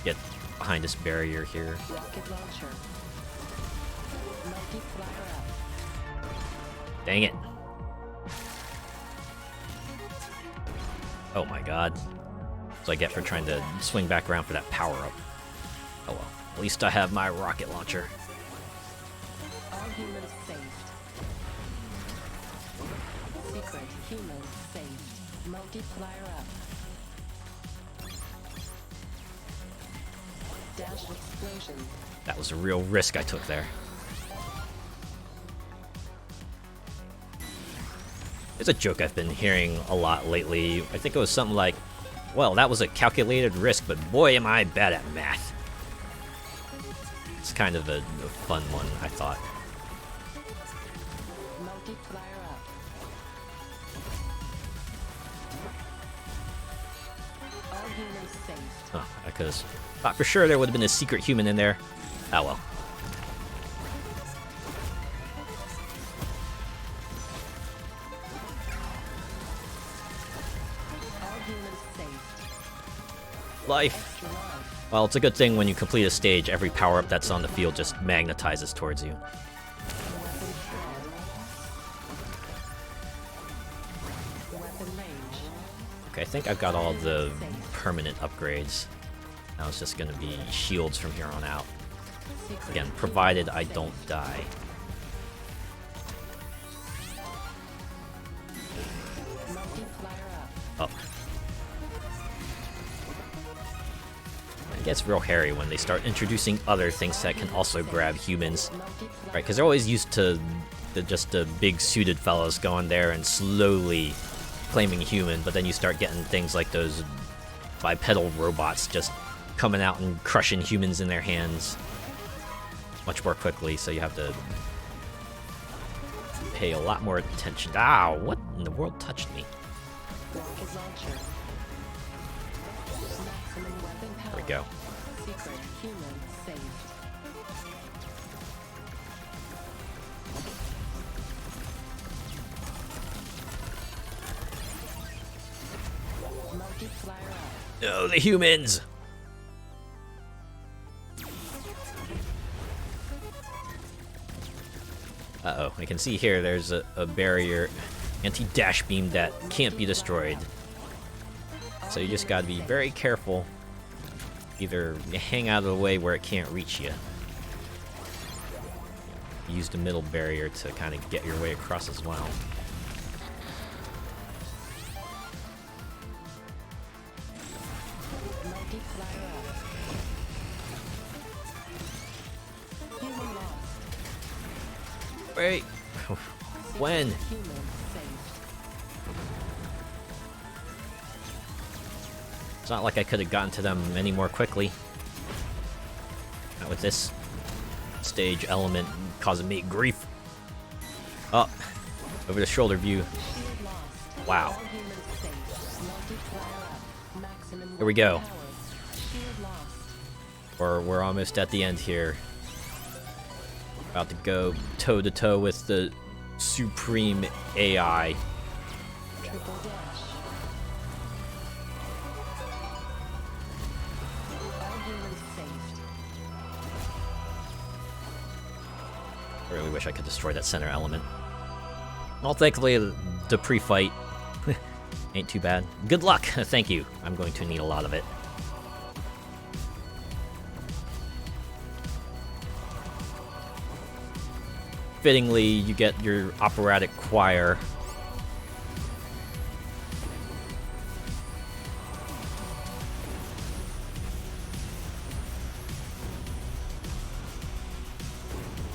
get behind this barrier here. Dang it. Oh my god. That's what I get for trying to swing back around for that power-up. Oh well. At least I have my rocket launcher. All humans saved. Secret humans saved. Multiplier up. Dash explosion. That was a real risk I took there. There's a joke I've been hearing a lot lately. I think it was something like, well, that was a calculated risk, but boy am I bad at math. It's kind of a fun one, I thought. Multiplier up. All humans saved. Oh, I could have thought for sure there would have been a secret human in there. Oh well. Life! Extra life. Well, it's a good thing when you complete a stage, every power-up that's on the field just magnetizes towards you. Weapon spread. Weapon range. Okay, I think I've got all the permanent upgrades. Now it's just gonna be shields from here on out. Secret Again, human provided I safe. don't die. Multiplier up. Oh. It gets real hairy when they start introducing other things that can also grab humans. Multiplier. Right, because they're always used to just the big suited fellows going there and slowly claiming human, but then you start getting things like those bipedal robots just coming out and crushing humans in their hands much more quickly, so you have to pay a lot more attention. Ow, what in the world touched me? Rocket launcher. Maximum weapon power. There we go. Secret human saved. Multiplier up. No, the humans! Uh-oh, I can see here there's a barrier, anti-dash beam that can't be destroyed. So you just gotta be very careful. Either hang out of the way where it can't reach you. Use the middle barrier to kind of get your way across as well. Multiplier up. Human lost. Wait! When? Human saved. It's not like I could have gotten to them any more quickly. Not with this stage element causing me grief. Oh, over the shoulder view. Shield lost. Wow. All humans saved. Multiplier up. Maximum Here we go. weapon power. Shield lost. We're almost at the end here. About to go toe to toe with the supreme AI. Triple dash. All humans saved. I really wish I could destroy that center element. Well, thankfully, the pre-fight ain't too bad. Good luck! Thank you. I'm going to need a lot of it. Fittingly, you get your operatic choir.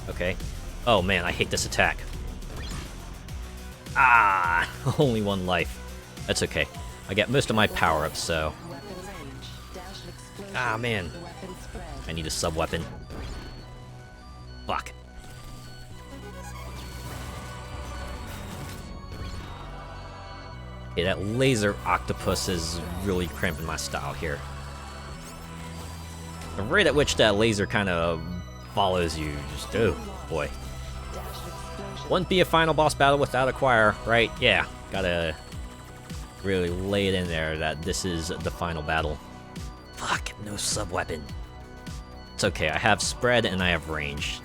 Okay. Oh man, I hate this attack. Ah, only one life. That's okay. I get most of my power-ups, so... Weapon range. Dash explosion. Ah, man. Weapon spread. I need a sub-weapon. Fuck. Okay, that laser octopus is really cramping my style here. The rate at which that laser kind of follows you, just, oh boy. Dash explosion. Wouldn't be a final boss battle without a choir, right? Yeah, gotta really lay it in there that this is the final battle. Fuck, no sub-weapon. It's okay, I have spread and I have range.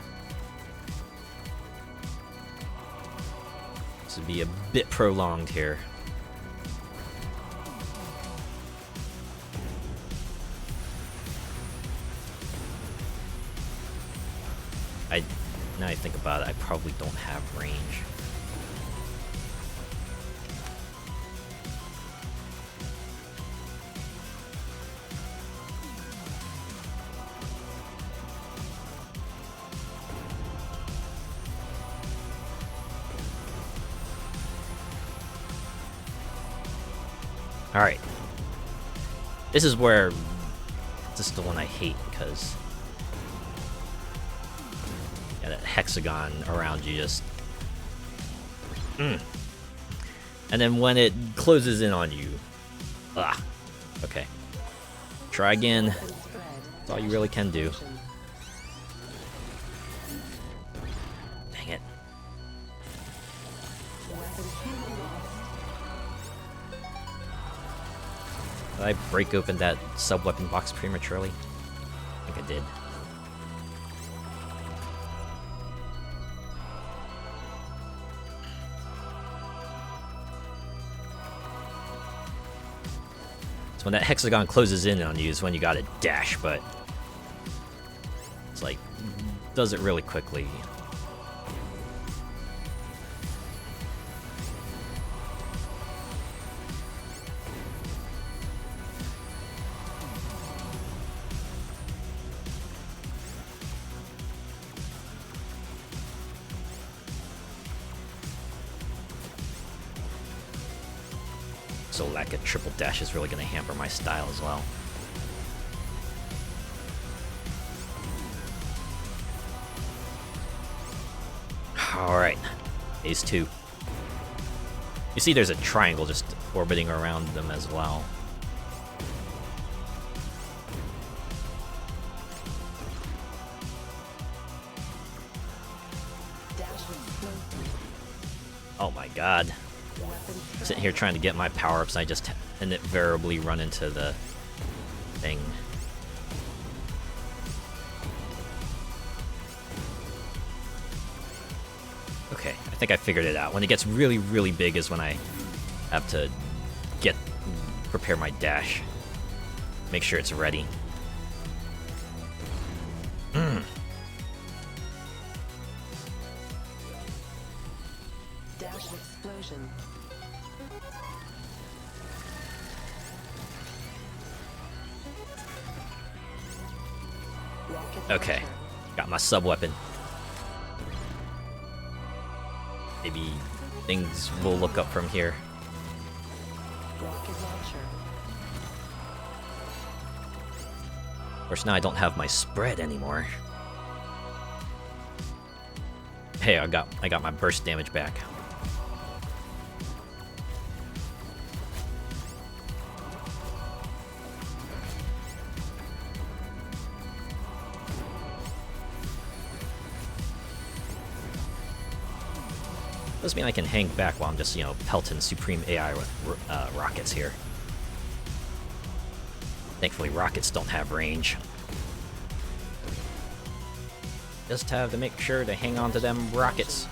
This would be a bit prolonged here. Now I think about it, I probably don't have range. Alright. This is where... This is the one I hate, because... Yeah, that hexagon around you just... And then when it closes in on you... Ah. Okay. Try again. Weapon spread. That's all you really can do. Explosion. Dang it. Weapon human lost. Did I break open that sub-weapon box prematurely? I think I did. So when that hexagon closes in on you is when you gotta dash, but it's like, does it really quickly. So lack of triple dash is really going to hamper my style as well. Alright, phase 2. You see there's a triangle just orbiting around them as well. Oh my god. Sitting here trying to get my power-ups, and I just invariably run into the thing. Okay, I think I figured it out. When it gets really, really big is when I have to prepare my dash. Make sure it's ready. Dash explosion. Okay, got my sub-weapon. Maybe things will look up from here. Of course, now I don't have my spread anymore. Hey, I got my burst damage back. Does mean I can hang back while I'm just, you know, pelting Supreme AI with rockets here. Thankfully, rockets don't have range. Just have to make sure to hang on to them rockets.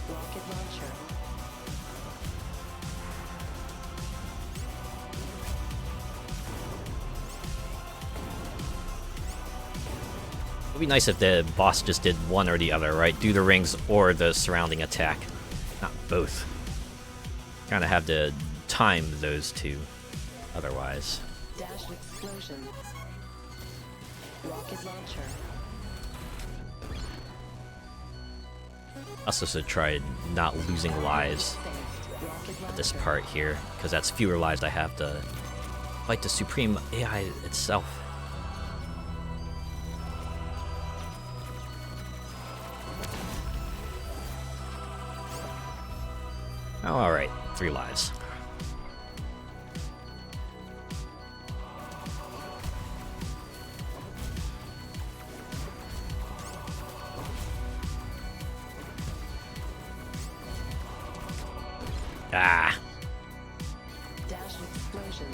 Rocket launcher. It would be nice if the boss just did one or the other, right? Do the rings or the surrounding attack. Not both. Kind of have to time those two, otherwise. Dash explosion. Rocket launcher. Also should try not losing lives at this part here, because that's fewer lives I have to fight the Supreme AI itself. Oh, alright. 3 lives. Ah! Dash explosion.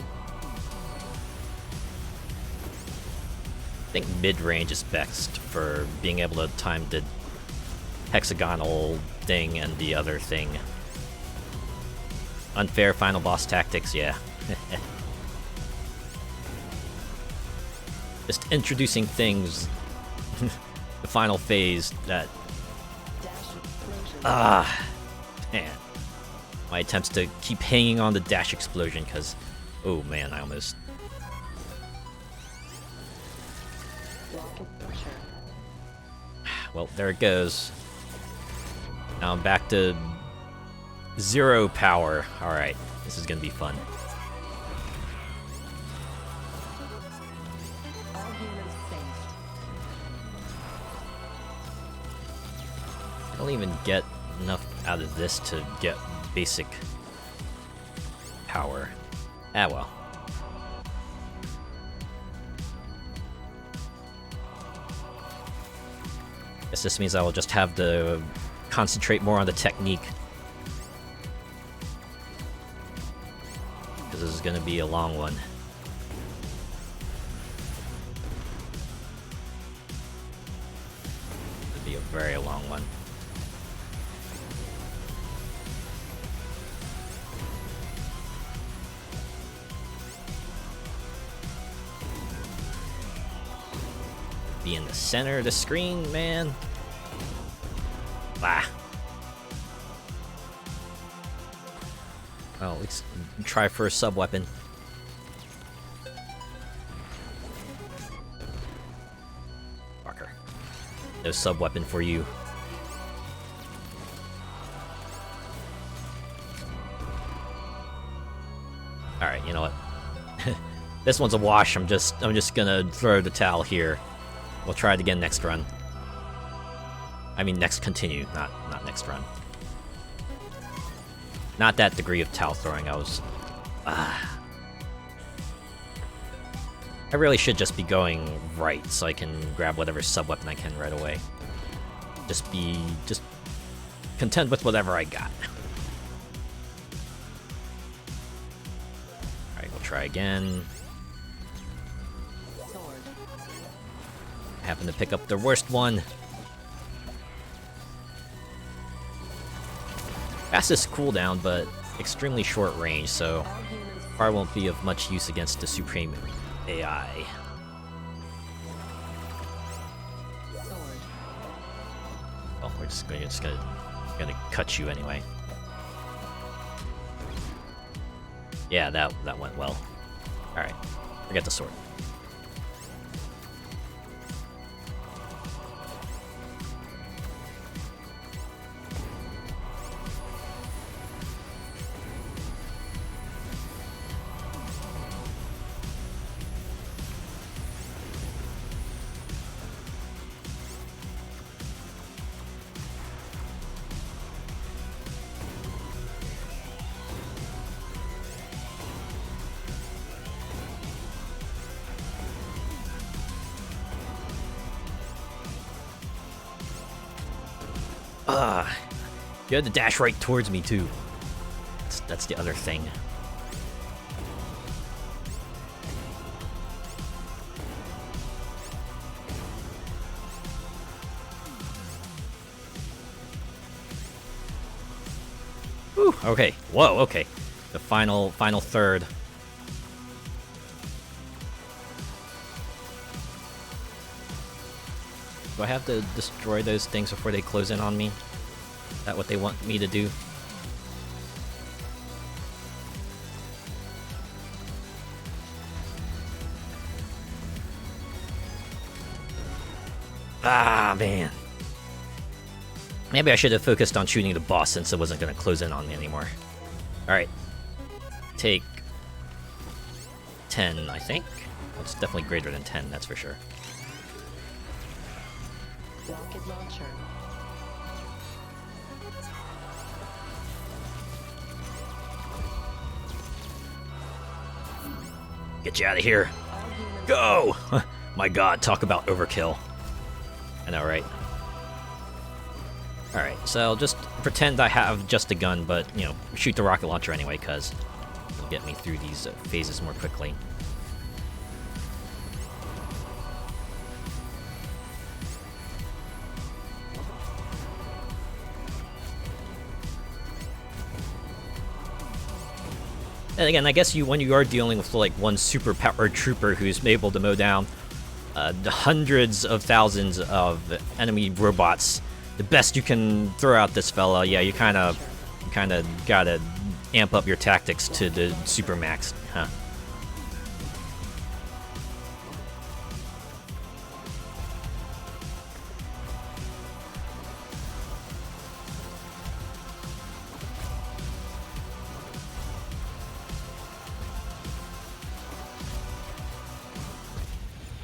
I think mid-range is best for being able to time the hexagonal thing and the other thing. Unfair final boss tactics, yeah. Just introducing things, the final phase that... Ah, man. My attempts to keep hanging on the dash explosion, because... Oh man, I almost... Well, there it goes. Now I'm back to 0 power. Alright, this is gonna be fun. All humans saved. I don't even get enough out of this to get basic power. Ah well. Guess this means I will just have to concentrate more on the technique. Because this is going to be a long one. It'll be a very long one. Be in the center of the screen, man. Ah. Well, at least try for a sub weapon. Fucker. No sub weapon for you. Alright, you know what? This one's a wash. I'm just gonna throw the towel here. We'll try it again next run. I mean, next continue, not next run. Not that degree of towel throwing. I was. I really should just be going right so I can grab whatever sub weapon I can right away. Just content with whatever I got. All right, we'll try again. Happen to pick up the worst one. Fastest cooldown, but extremely short range, so probably won't be of much use against the Supreme AI. Well, we're just gonna cut you anyway. Yeah, that went well. All right, forget the sword. You had to dash right towards me, too. That's the other thing. Whew, okay. Whoa, okay. The final third. Do I have to destroy those things before they close in on me? Is that what they want me to do? Ah, man. Maybe I should have focused on shooting the boss since it wasn't going to close in on me anymore. Alright. Take 10, I think. Well, it's definitely greater than 10, that's for sure. Rocket launcher. Get you out of here. Go! My god, talk about overkill. I know, right? Alright, so I'll just pretend I have just a gun, but, you know, shoot the rocket launcher anyway, because it'll get me through these phases more quickly. And again, I guess when you are dealing with like one super powered trooper who's able to mow down hundreds of thousands of enemy robots, the best you can throw out this fella, yeah, you kind of gotta amp up your tactics to the super max, huh?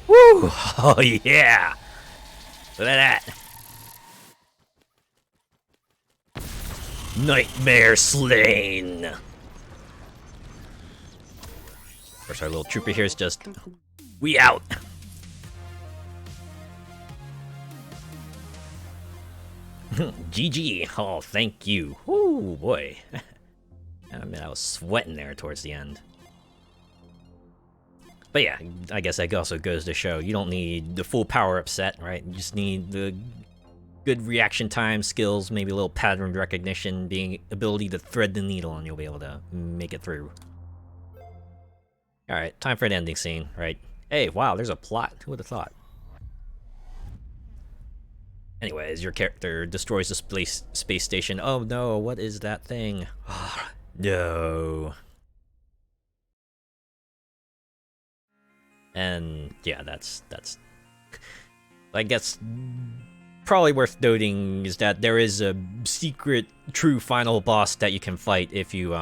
Woo! Oh yeah! Look at that! Nightmare slain! Of course, our little trooper here is just... We out! GG. Oh, thank you. Ooh, boy. I mean, I was sweating there towards the end. But yeah, I guess that also goes to show you don't need the full power-up set, right? You just need the good reaction time, skills, maybe a little pattern recognition, being ability to thread the needle, and you'll be able to make it through. Alright, time for an ending scene, right? Hey, wow, there's a plot. Who would have thought? Anyways, your character destroys the space station. Oh no, what is that thing? No. And yeah, that's I guess probably worth noting is that there is a secret true final boss that you can fight if you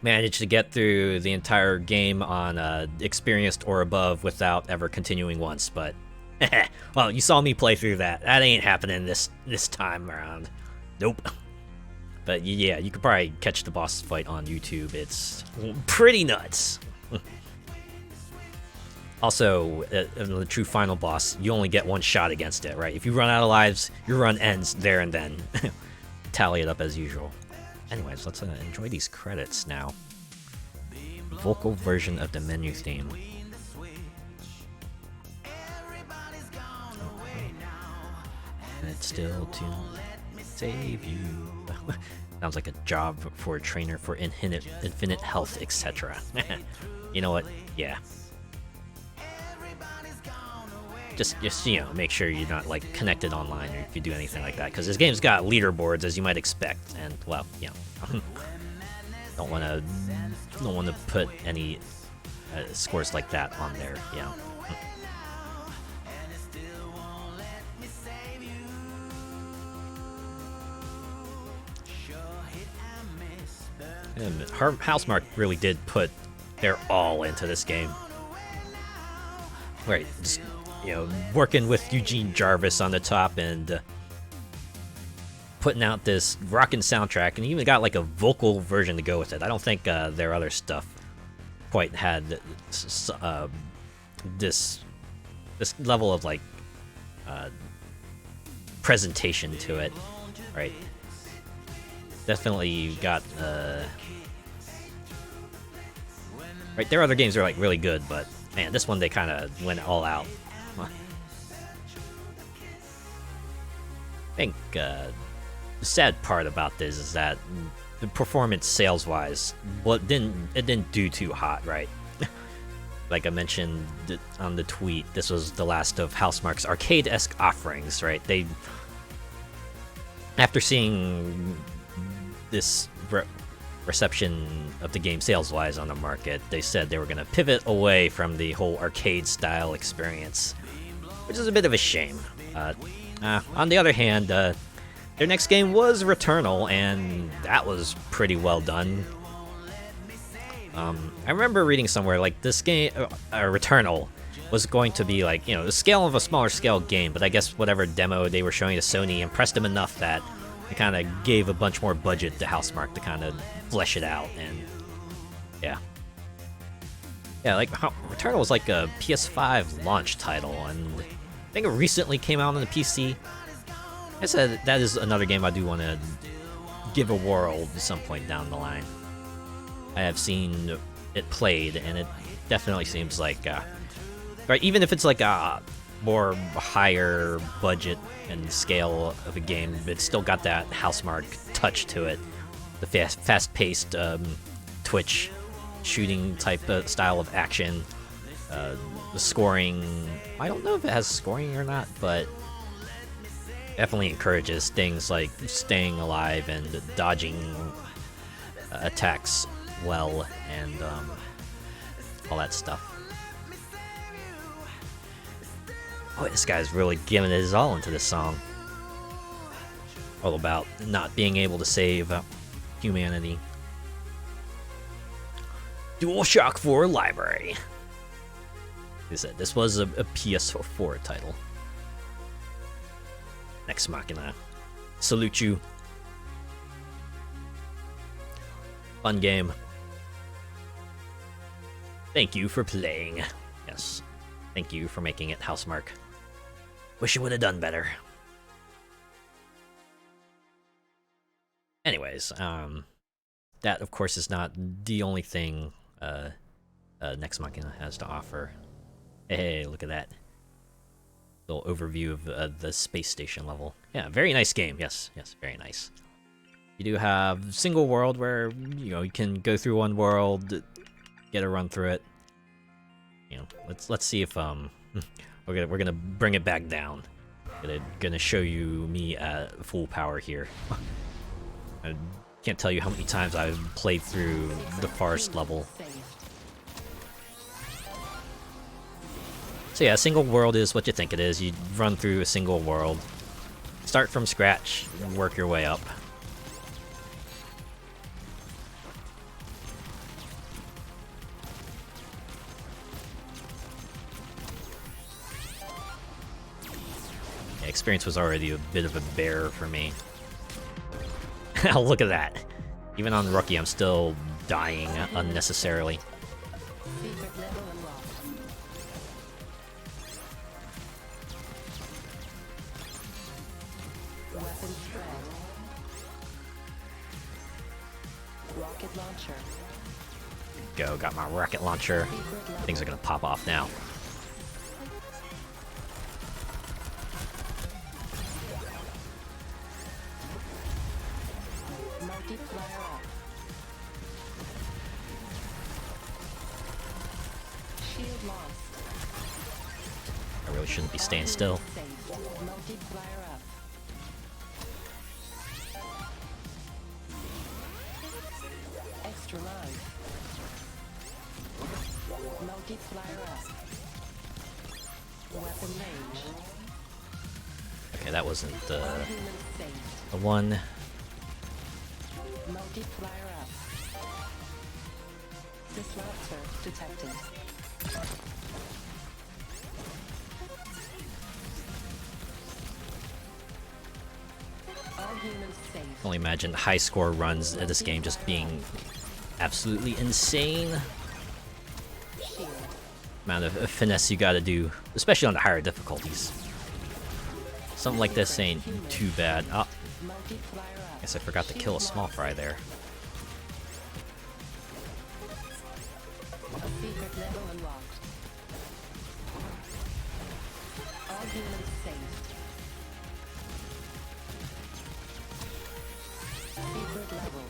manage to get through the entire game on experienced or above without ever continuing once. But well, you saw me play through that. That ain't happening this time around. Nope. But yeah, you could probably catch the boss fight on YouTube. It's pretty nuts. Also, in the true final boss, you only get one shot against it, right? If you run out of lives, your run ends there and then. Tally it up as usual. Anyways, let's enjoy these credits now. Vocal version of the menu theme. Okay. And it's still to save you. Sounds like a job for a trainer for infinite health, etc. You know what? Yeah. Just you know, make sure you're not like connected online or if you do anything like that, because this game's got leaderboards as you might expect, and well, you know, don't want to put any scores like that on there, you know. And Housemarque really did put their all into this game. Right, just, you know, working with Eugene Jarvis on the top and putting out this rockin' soundtrack, and even got like a vocal version to go with it. I don't think their other stuff quite had this level of like presentation to it, right? Definitely got right. Their other games are like really good, but man, this one they kind of went all out. I think the sad part about this is that the performance sales-wise, it didn't do too hot, right? Like I mentioned on the tweet, this was the last of Housemarque's arcade-esque offerings, right? They, after seeing this reception of the game sales-wise on the market, they said they were going to pivot away from the whole arcade-style experience, which is a bit of a shame. On the other hand, their next game was Returnal, and that was pretty well done. I remember reading somewhere, like, this game, Returnal, was going to be, like, you know, the scale of a smaller scale game, but I guess whatever demo they were showing to Sony impressed them enough that they kind of gave a bunch more budget to Housemarque to kind of flesh it out, and yeah. Yeah, like, Returnal was like a PS5 launch title, and I think it recently came out on the PC. I said that is another game I do want to give a whirl at some point down the line. I have seen it played, and it definitely seems like, right, even if it's like a more higher budget and scale of a game, it's still got that Housemarque touch to it. The fast-paced twitch shooting type of style of action. The scoring, I don't know if it has scoring or not, but definitely encourages things like staying alive and dodging attacks well, and all that stuff. Oh, this guy's really giving his all into this song. All about not being able to save humanity. DualShock 4 Library. Like I said, this was a PS4 title. Nex Machina. Salute you. Fun game. Thank you for playing. Yes. Thank you for making it, Housemarque. Wish you would have done better. Anyways, that of course is not the only thing Nex Machina has to offer. Hey, look at that little overview of the space station level. Yeah, very nice game. Yes, very nice. You do have single world where you can go through one world, get a run through it. Let's see if we're gonna bring it back down. Gonna show you me at full power here. I can't tell you how many times I've played through the forest level. So yeah, a single world is what you think it is. You run through a single world, start from scratch, work your way up. Yeah, experience was already a bit of a bear for me. Oh, look at that. Even on Rookie, I'm still dying unnecessarily. Rocket launcher. Go, got my rocket launcher. Things are gonna pop off now. Multiplier up. Shield lost. I really shouldn't be staying still. Multiplier up. Extra life. Multiplier up. Weapon range. Okay, that wasn't All humans saved. the one. Multiplier up. Disruptor detected. All humans safe. Only imagine high score runs at this game just being absolutely insane. Shield. Amount of finesse you gotta do, especially on the higher difficulties. Something like this ain't too bad. Oh, Multiplier up. guess I forgot to kill a small fry there. A secret level unlocked. All humans saved. Secret level.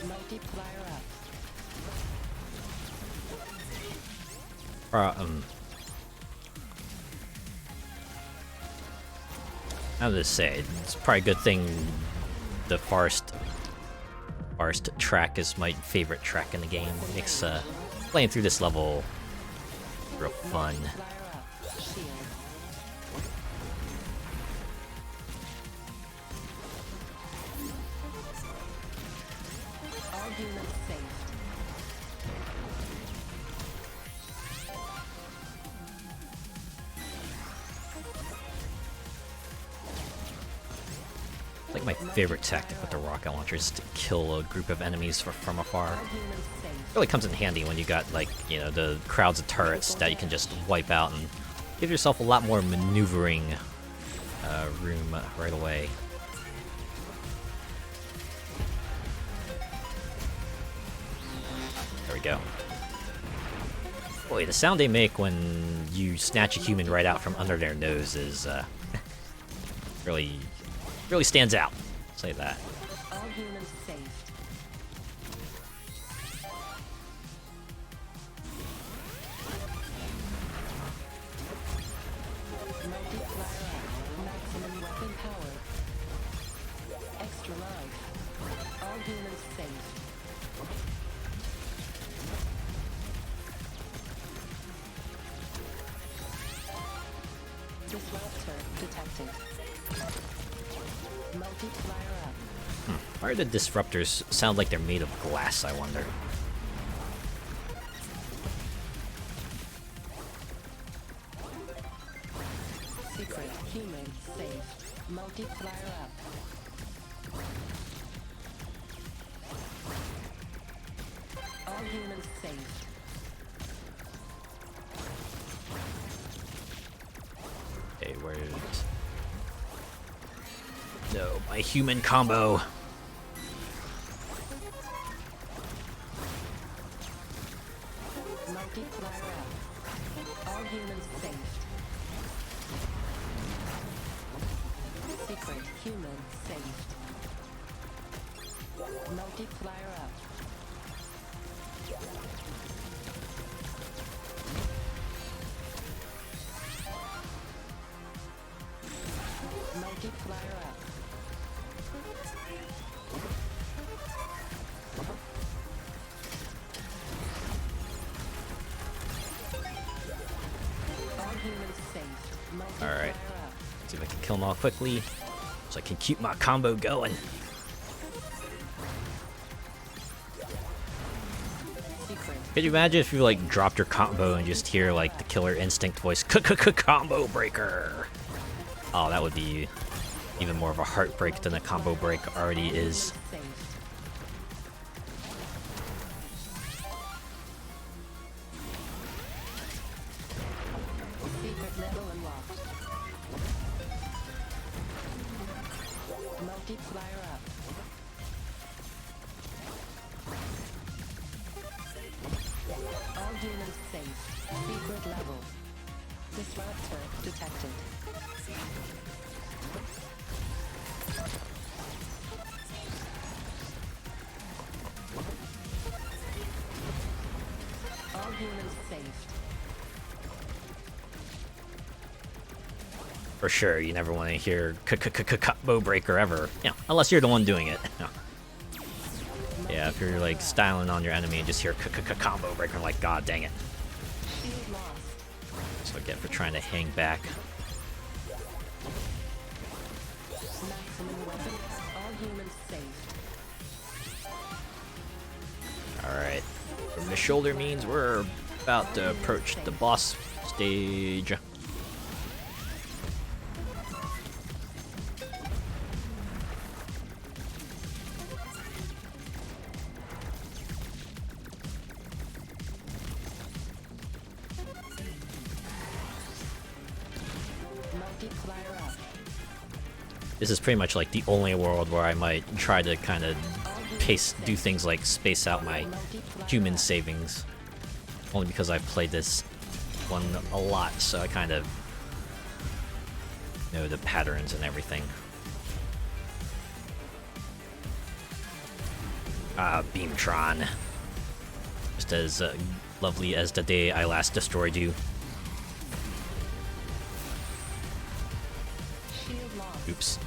Multiplier up. I was gonna say, it's probably a good thing the forest track is my favorite track in the game. It makes playing through this level real fun. Multiplier up. Shield. All humans saved. It's like my favorite tactic with the rocket launcher is to kill a group of enemies from afar. All humans saved. Really comes in handy when you got like the crowds of turrets that you can just wipe out and give yourself a lot more maneuvering room right away. There we go. Boy, the sound they make when you snatch a human right out from under their nose is really stands out. I'll say that. All humans saved. Multiplier up. Maximum weapon power. Extra life. All humans saved. Disruptor detected. Multiplier up. Why do the disruptors sound like they're made of glass, I wonder? Secret human saved. Multiplier up. All humans saved. Okay, where's... No, my human combo. Multiplier up. All humans saved. Secret human saved. Multiplier up. Multiplier up. All humans saved. Multiplier Alright. up. See if I can kill them all quickly, so I can keep my combo going. Secret. Could you imagine if you like dropped your combo and just hear like the killer instinct voice, combo breaker? Oh, that would be even more of a heartbreak than a combo break already is. Saved. Secret level unlocked. Multiplier up. All humans safe. Secret level. Disruptor detected. All humans saved. For sure, you never want to hear combo breaker ever. Yeah, unless you're the one doing it. Yeah, if you're like styling on your enemy and just hear combo breaker, I'm like, god dang it. Shield lost. That's what I get for trying to hang back. Maximum weapons. All humans saved. Alright. From the shoulder means we're about to approach the boss stage. Multiplier up. This is pretty much like the only world where I might try to kind of do things like space out my human savings. Only because I've played this one a lot, so I kind of know the patterns and everything. Ah, Beamtron. Just as lovely as the day I last destroyed you. Shield lost. Oops.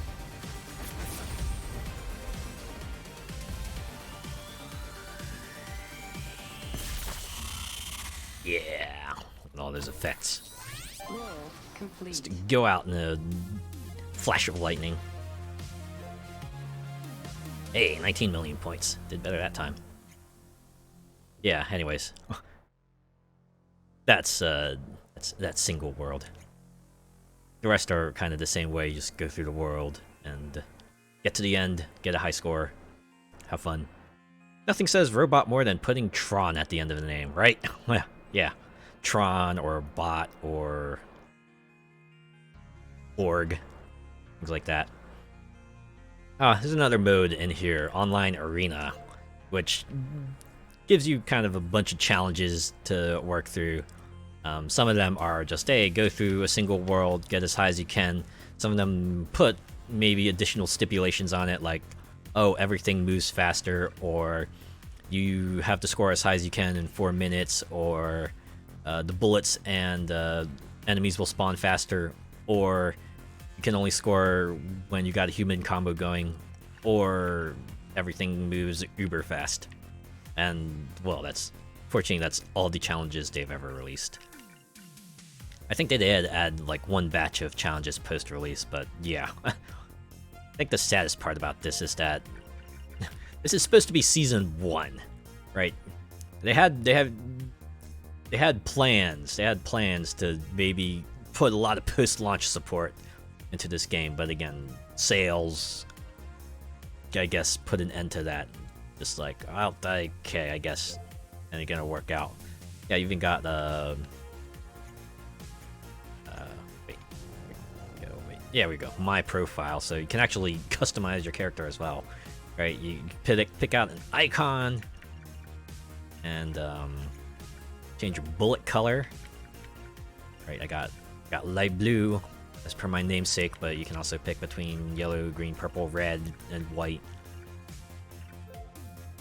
Yeah, and all those effects. Roll complete. Just go out in a flash of lightning. Hey, 19 million points. Did better that time. Yeah, anyways. That's single world. The rest are kind of the same way. You just go through the world and get to the end, get a high score, have fun. Nothing says robot more than putting Tron at the end of the name, right? Yeah. Tron or bot or org. Things like that. There's another mode in here, Online Arena, which gives you kind of a bunch of challenges to work through. Some of them are just, hey, go through a single world, get as high as you can. Some of them put maybe additional stipulations on it, like, oh, everything moves faster, or you have to score as high as you can in 4 minutes, or the bullets and enemies will spawn faster, or you can only score when you got a human combo going, or everything moves uber fast. And, well, fortunately, that's all the challenges they've ever released. I think they did add like one batch of challenges post-release, but yeah. I think the saddest part about this is that this is supposed to be season 1, right? They had plans. They had plans to maybe put a lot of post-launch support into this game, but again, sales, I guess, put an end to that. Just like, oh, okay, I guess, and it's gonna work out. Yeah, you even got wait, Yeah, we go. My profile, so you can actually customize your character as well, right? You pick out an icon and change your bullet color. Right, I got light blue as per my namesake, but you can also pick between yellow, green, purple, red, and white.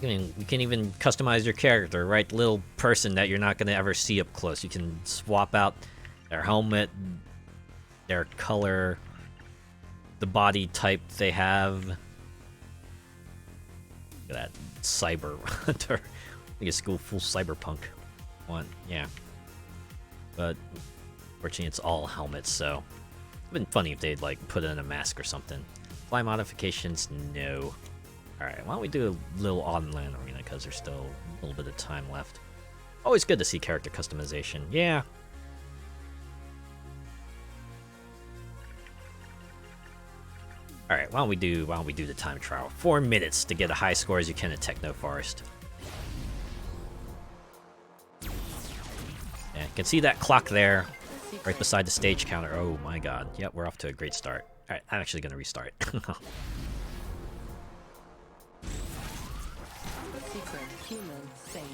You can even customize your character, right? The little person that you're not gonna ever see up close. You can swap out their helmet, their color, the body type they have. Look at that cyber hunter. I think it's full cyberpunk one, yeah. But fortunately, it's all helmets, so it'd been funny if they'd like put in a mask or something. Fly modifications, no. Alright, why don't we do a little online arena because there's still a little bit of time left. Always good to see character customization, yeah. Alright, why don't we do the time trial? 4 minutes to get a high score as you can at Techno Forest. Yeah, you can see that clock there, right beside the stage counter. Oh my god. Yep, we're off to a great start. Alright, I'm actually gonna restart. Secret human saved.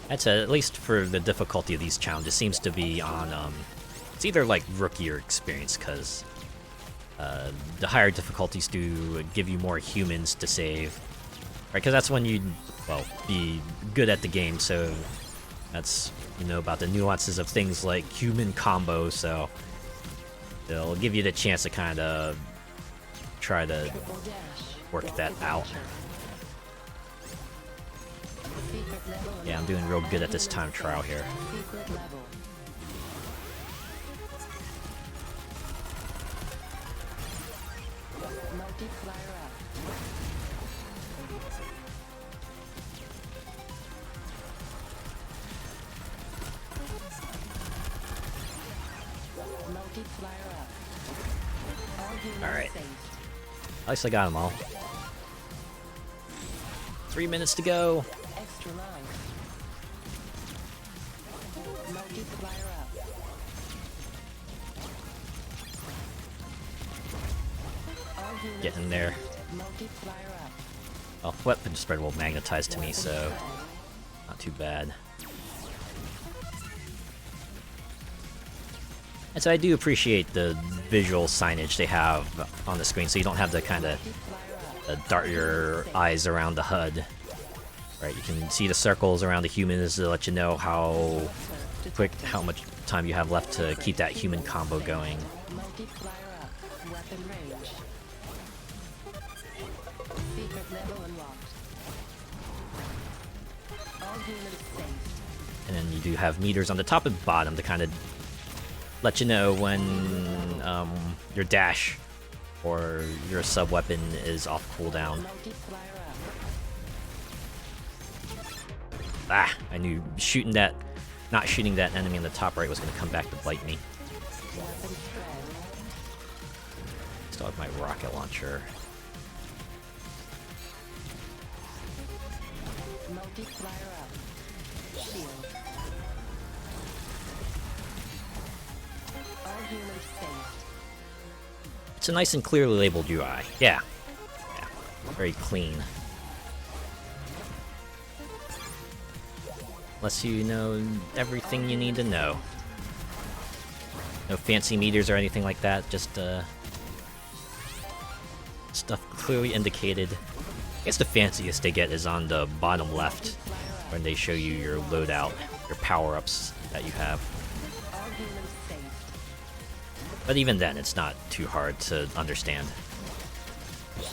That's at least for the difficulty of these challenges, seems to be on, it's either like rookie or experience, because the higher difficulties do give you more humans to save. Right, because that's when you'd, well, be good at the game, so that's, you know, about the nuances of things like human combos, so they'll give you the chance to kind of try to work that out. Yeah, I'm doing real good at this time trial here. Alright. At least I got them all. 3 minutes to go. Extra life. Multiplier up. Getting there. Multiplier up. Oh, weapon spread will magnetize to me, so not too bad. And so I do appreciate the visual signage they have on the screen, so you don't have to kind of dart your eyes around the HUD. Right, you can see the circles around the humans to let you know how much time you have left to keep that human combo going. Multiplier up. Weapon range. Secret level unlocked. All humans saved. And then you do have meters on the top and bottom to kind of let you know when your dash or your sub weapon is off cooldown. Multiplier up. Ah, I knew not shooting that enemy on the top right was going to come back to bite me. Weapon spread. Still have my rocket launcher. Multiplier up. Shield. All humans saved. It's a nice and clearly labeled UI. Yeah. Yeah. Very clean. Lets you know everything you need to know. No fancy meters or anything like that, just stuff clearly indicated. I guess the fanciest they get is on the bottom left when they show you your loadout, your power-ups that you have. All humans saved. But even then, it's not too hard to understand. Shield.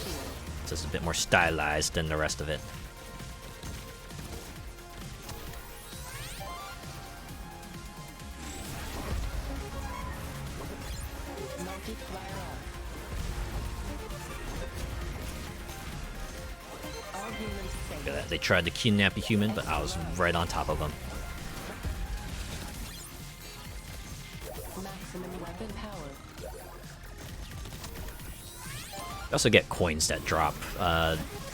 It's just a bit more stylized than the rest of it. Multiplier up. All humans saved. Look at that. They tried to kidnap a human, but I was right on top of them. Maximum weapon power. You also get coins that drop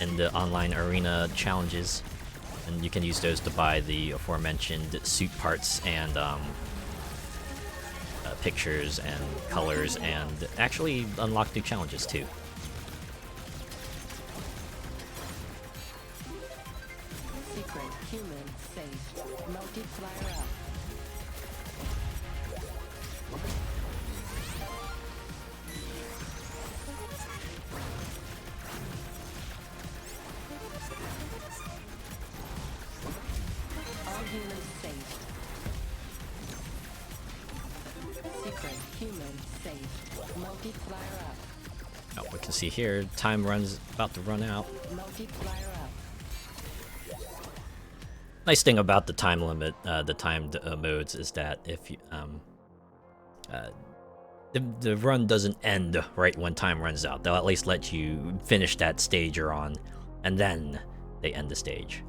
in the online arena challenges, and you can use those to buy the aforementioned suit parts and pictures and colors and actually unlock new challenges too. Secret human saved. Multiplier up. All humans saved. Secret human saved. Multiplier up. Oh, we can see here, time runs about to run out. Multiplier up. Nice thing about the time limit, the timed modes, is that if you, the run doesn't end right when time runs out. They'll at least let you finish that stage you're on, and then they end the stage.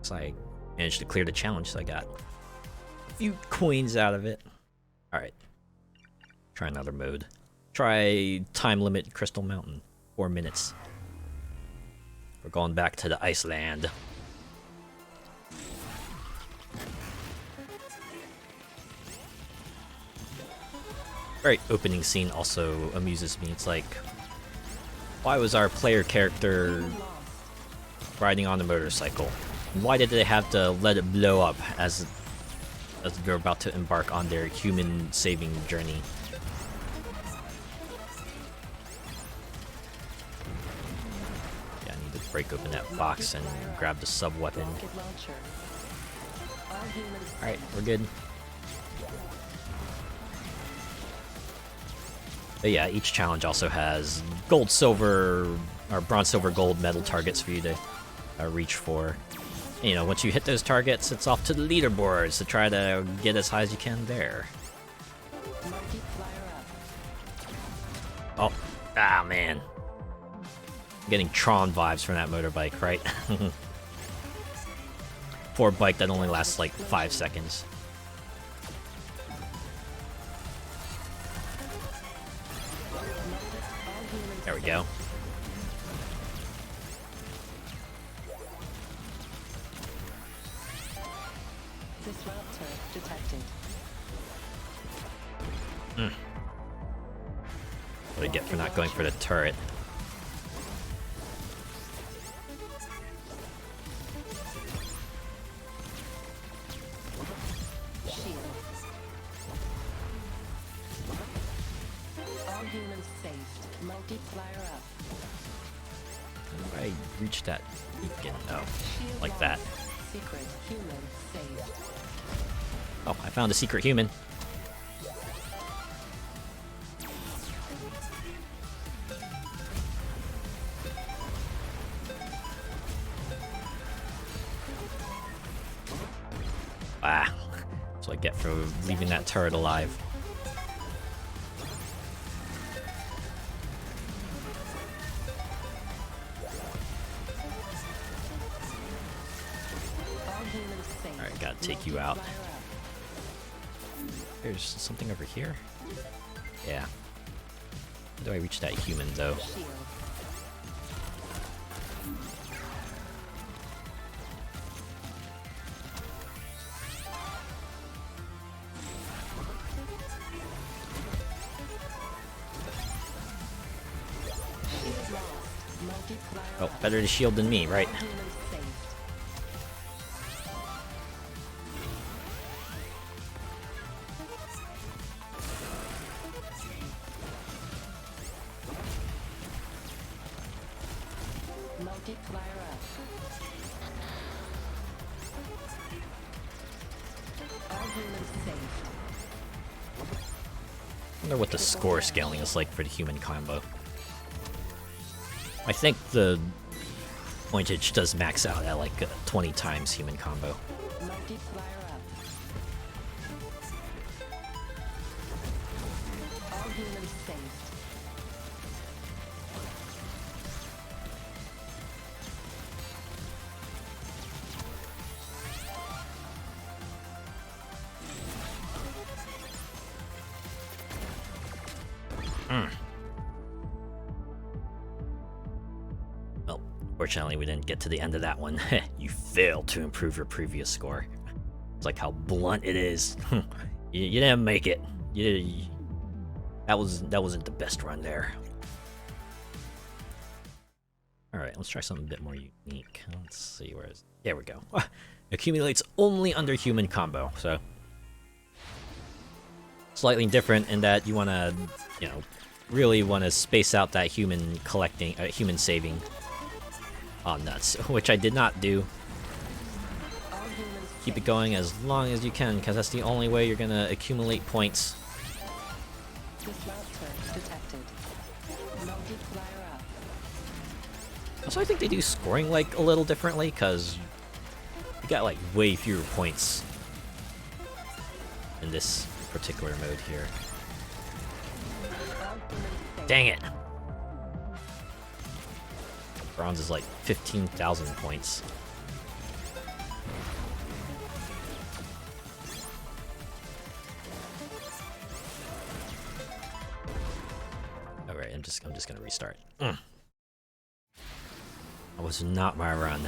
So I managed to clear the challenge, so I got a few coins out of it. Alright. Try another mode. Try time limit Crystal Mountain. 4 minutes. We're going back to the Iceland. Very opening scene also amuses me. It's like, why was our player character riding on a motorcycle? And why did they have to let it blow up as they're about to embark on their human saving journey? Yeah, I need to break open that box and grab the sub weapon. Rocket launcher. All humans Alright, we're good. But yeah, each challenge also has gold, silver, or bronze, silver, gold medal targets for you to reach for. And, you know, once you hit those targets, it's off to the leaderboards to try to get as high as you can there. multiplier up. Oh, man. I'm getting Tron vibes from that motorbike, right? For a bike that only lasts like 5 seconds. There we go. Disruptor detected. What do I get for not going for the turret? Shield. All humans saved. Multiplier up. How do I reach that beacon? Oh, Shield like that. lost. Secret human saved. Oh, I found a secret human. Ah, that's what I get for leaving that turret alive. All humans saved. Alright, gotta take you out. Multiplier up. There's something over here? Yeah. How do I reach that human, though? Shield. Shield lost. Multiplier Oh, up. better to shield than me, right? All humans saved. Multiplier up. All humans saved. I wonder what the score scaling is like for the human combo. I think the pointage does max out at like 20 times human combo. Multiplier up. All humans saved. Well, fortunately we didn't get to the end of that one. You failed to improve your previous score. It's like how blunt it is. You didn't make it. Yeah, that wasn't the best run there. All right, let's try something a bit more unique. Let's see where is. There we go. Accumulates only under human combo. So slightly different in that you want to, you know, really want to space out that human collecting, human saving. Oh, nuts! Which I did not do. Keep it going as long as you can, because that's the only way you're gonna accumulate points. Also, I think they do scoring like a little differently, because you got like way fewer points in this particular mode here. Dang it! Bronze is like 15,000 points. Alright, I'm just gonna restart. That was not my run.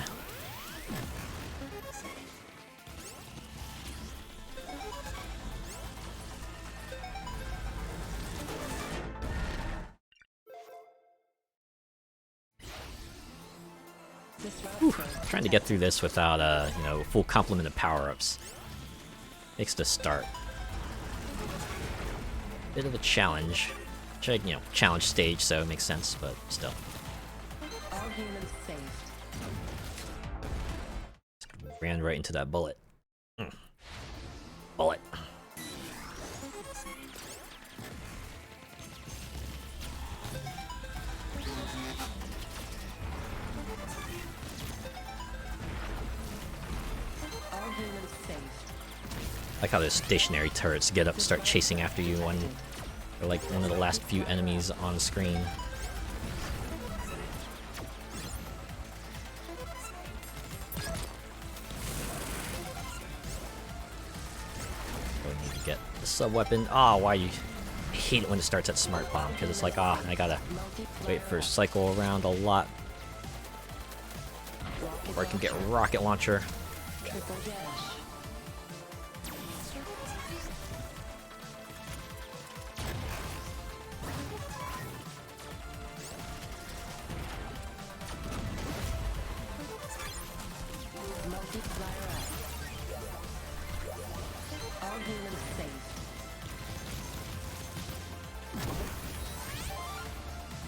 Whew, trying to get through this without you know, full complement of power-ups. Makes the start bit of a challenge. You know, challenge stage, so it makes sense, but still. All humans saved. Ran right into that bullet. Bullet. All humans saved. I like how those stationary turrets get up and start chasing after you when they're like one of the last few enemies on screen. We need to get the sub-weapon. Ah, why you... I hate it when it starts at Smart Bomb, because it's like, I gotta wait for cycle around a lot before I can get Rocket Launcher. Triple dash. Multiplier up. All humans saved.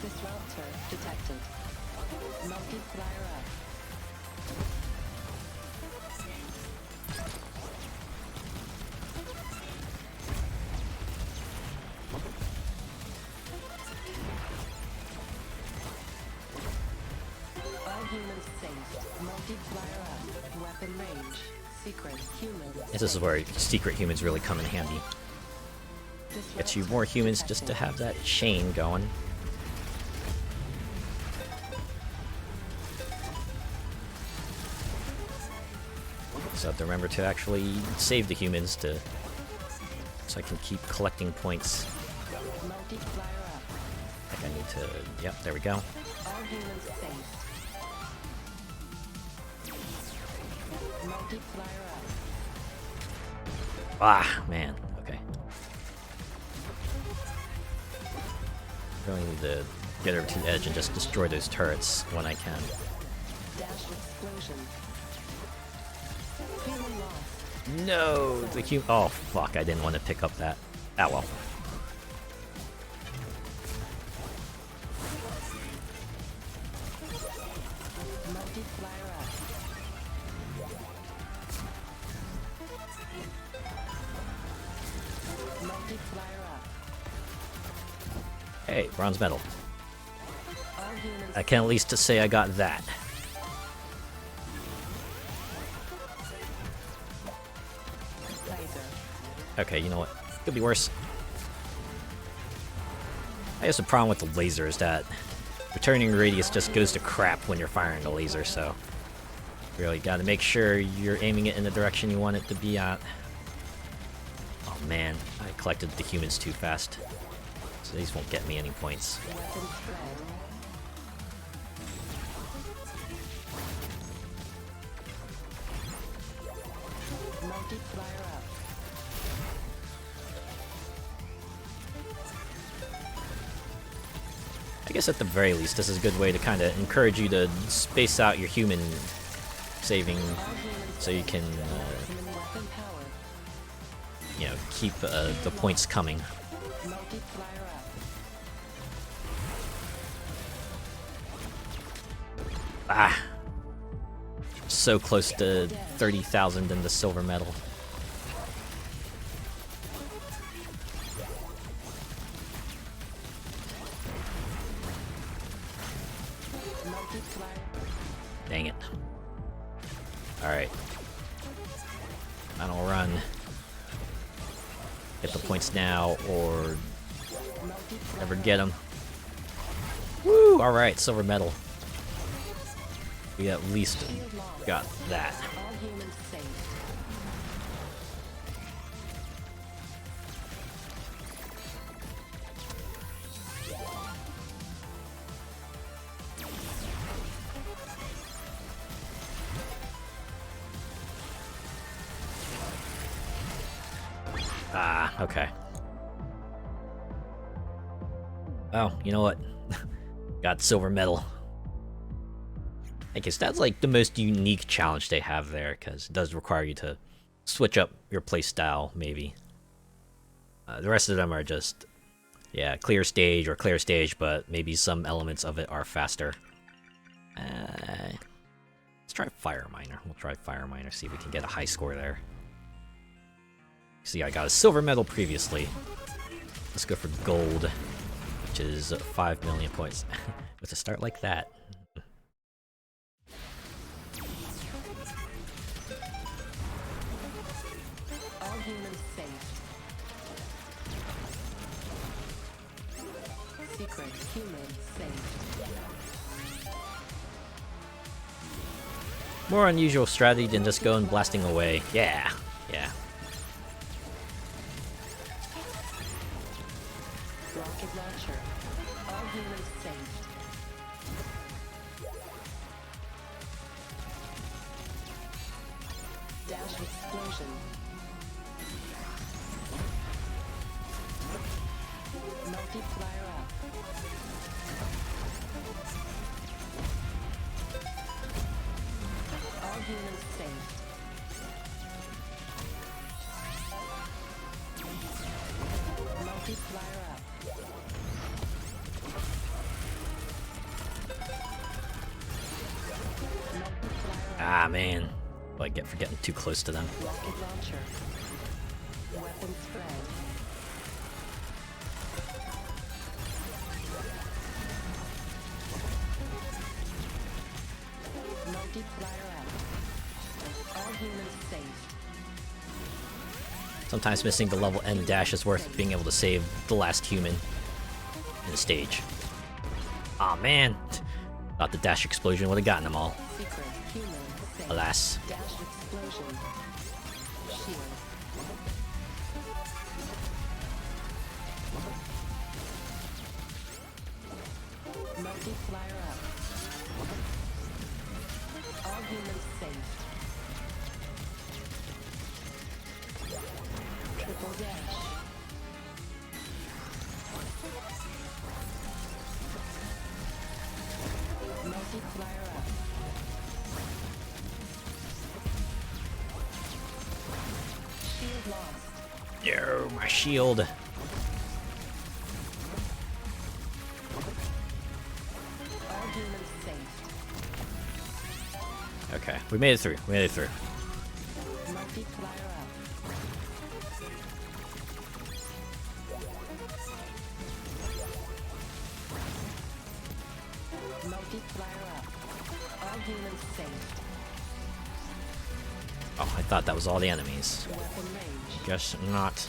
Disruptor detected. Multiplier up. All humans saved. Multiplier up. Weapon range. Secret human. This is where secret humans really come in handy. Gets you more humans just to have that chain going. So I have to remember to actually save the humans so I can keep collecting points. Multiplier up. I think I need to... Yep, there we go. All humans saved. Multiplier up. Ah, man. Okay. Really need to get over to the edge and just destroy those turrets when I can. Dash explosion. Human lost. No! The oh, fuck. I didn't want to pick up that. Ah, well. Multiplier up. Multiplier up. Hey, bronze medal. All humans I can at least say I got that. laser. Okay, you know what? Could be worse. I guess the problem with the laser is that returning radius just goes to crap when you're firing a laser, so really gotta make sure you're aiming it in the direction you want it to be at. Oh man, I collected the humans too fast. So these won't get me any points. Weapon spread. Multiplier up. guess at the very least, this is a good way to kind of encourage you to space out your human saving so you can, Weapon power. you know, keep the points coming. Multiplier up. Ah! So close to 30,000 in the silver medal. Multiplier. Dang it. Alright. Final run. Get the points now, or never get them. Woo! Alright, silver medal. We at least got that. All humans safe. Ah, okay. Oh, you know what? Got silver medal. I guess that's like the most unique challenge they have there, because it does require you to switch up your playstyle, maybe. The rest of them are just, yeah, clear stage, but maybe some elements of it are faster. Let's try Fire Miner. We'll try Fire Miner, see if we can get a high score there. See, I got a silver medal previously. Let's go for gold, which is 5 million points. With a start like that. All humans safe. Secret human safe. More unusual strategy than just going blasting away. Yeah, yeah. Rocket launcher. All humans safe. Dash explosion. Multiplier up. All humans safe. Multiplier up. Ah, man. What I get for getting too close to them. Rocket launcher. Weapon spread. Multiplier up. All humans safe. Sometimes missing the level end dash is worth being able to save the last human in the stage. Aw, man. Thought the dash explosion would have gotten them all. Secret human safe. Alas. Dash explosion. Shield. Multiplier up. All humans safe. Triple dash. Multiplier up. Shield lost. Yo, my shield. All humans safe. Okay, we made it through. We made it through. Multiplier up. Multiplier up. All humans safe. Oh, I thought that was all the enemies. Weapon range. Guess not.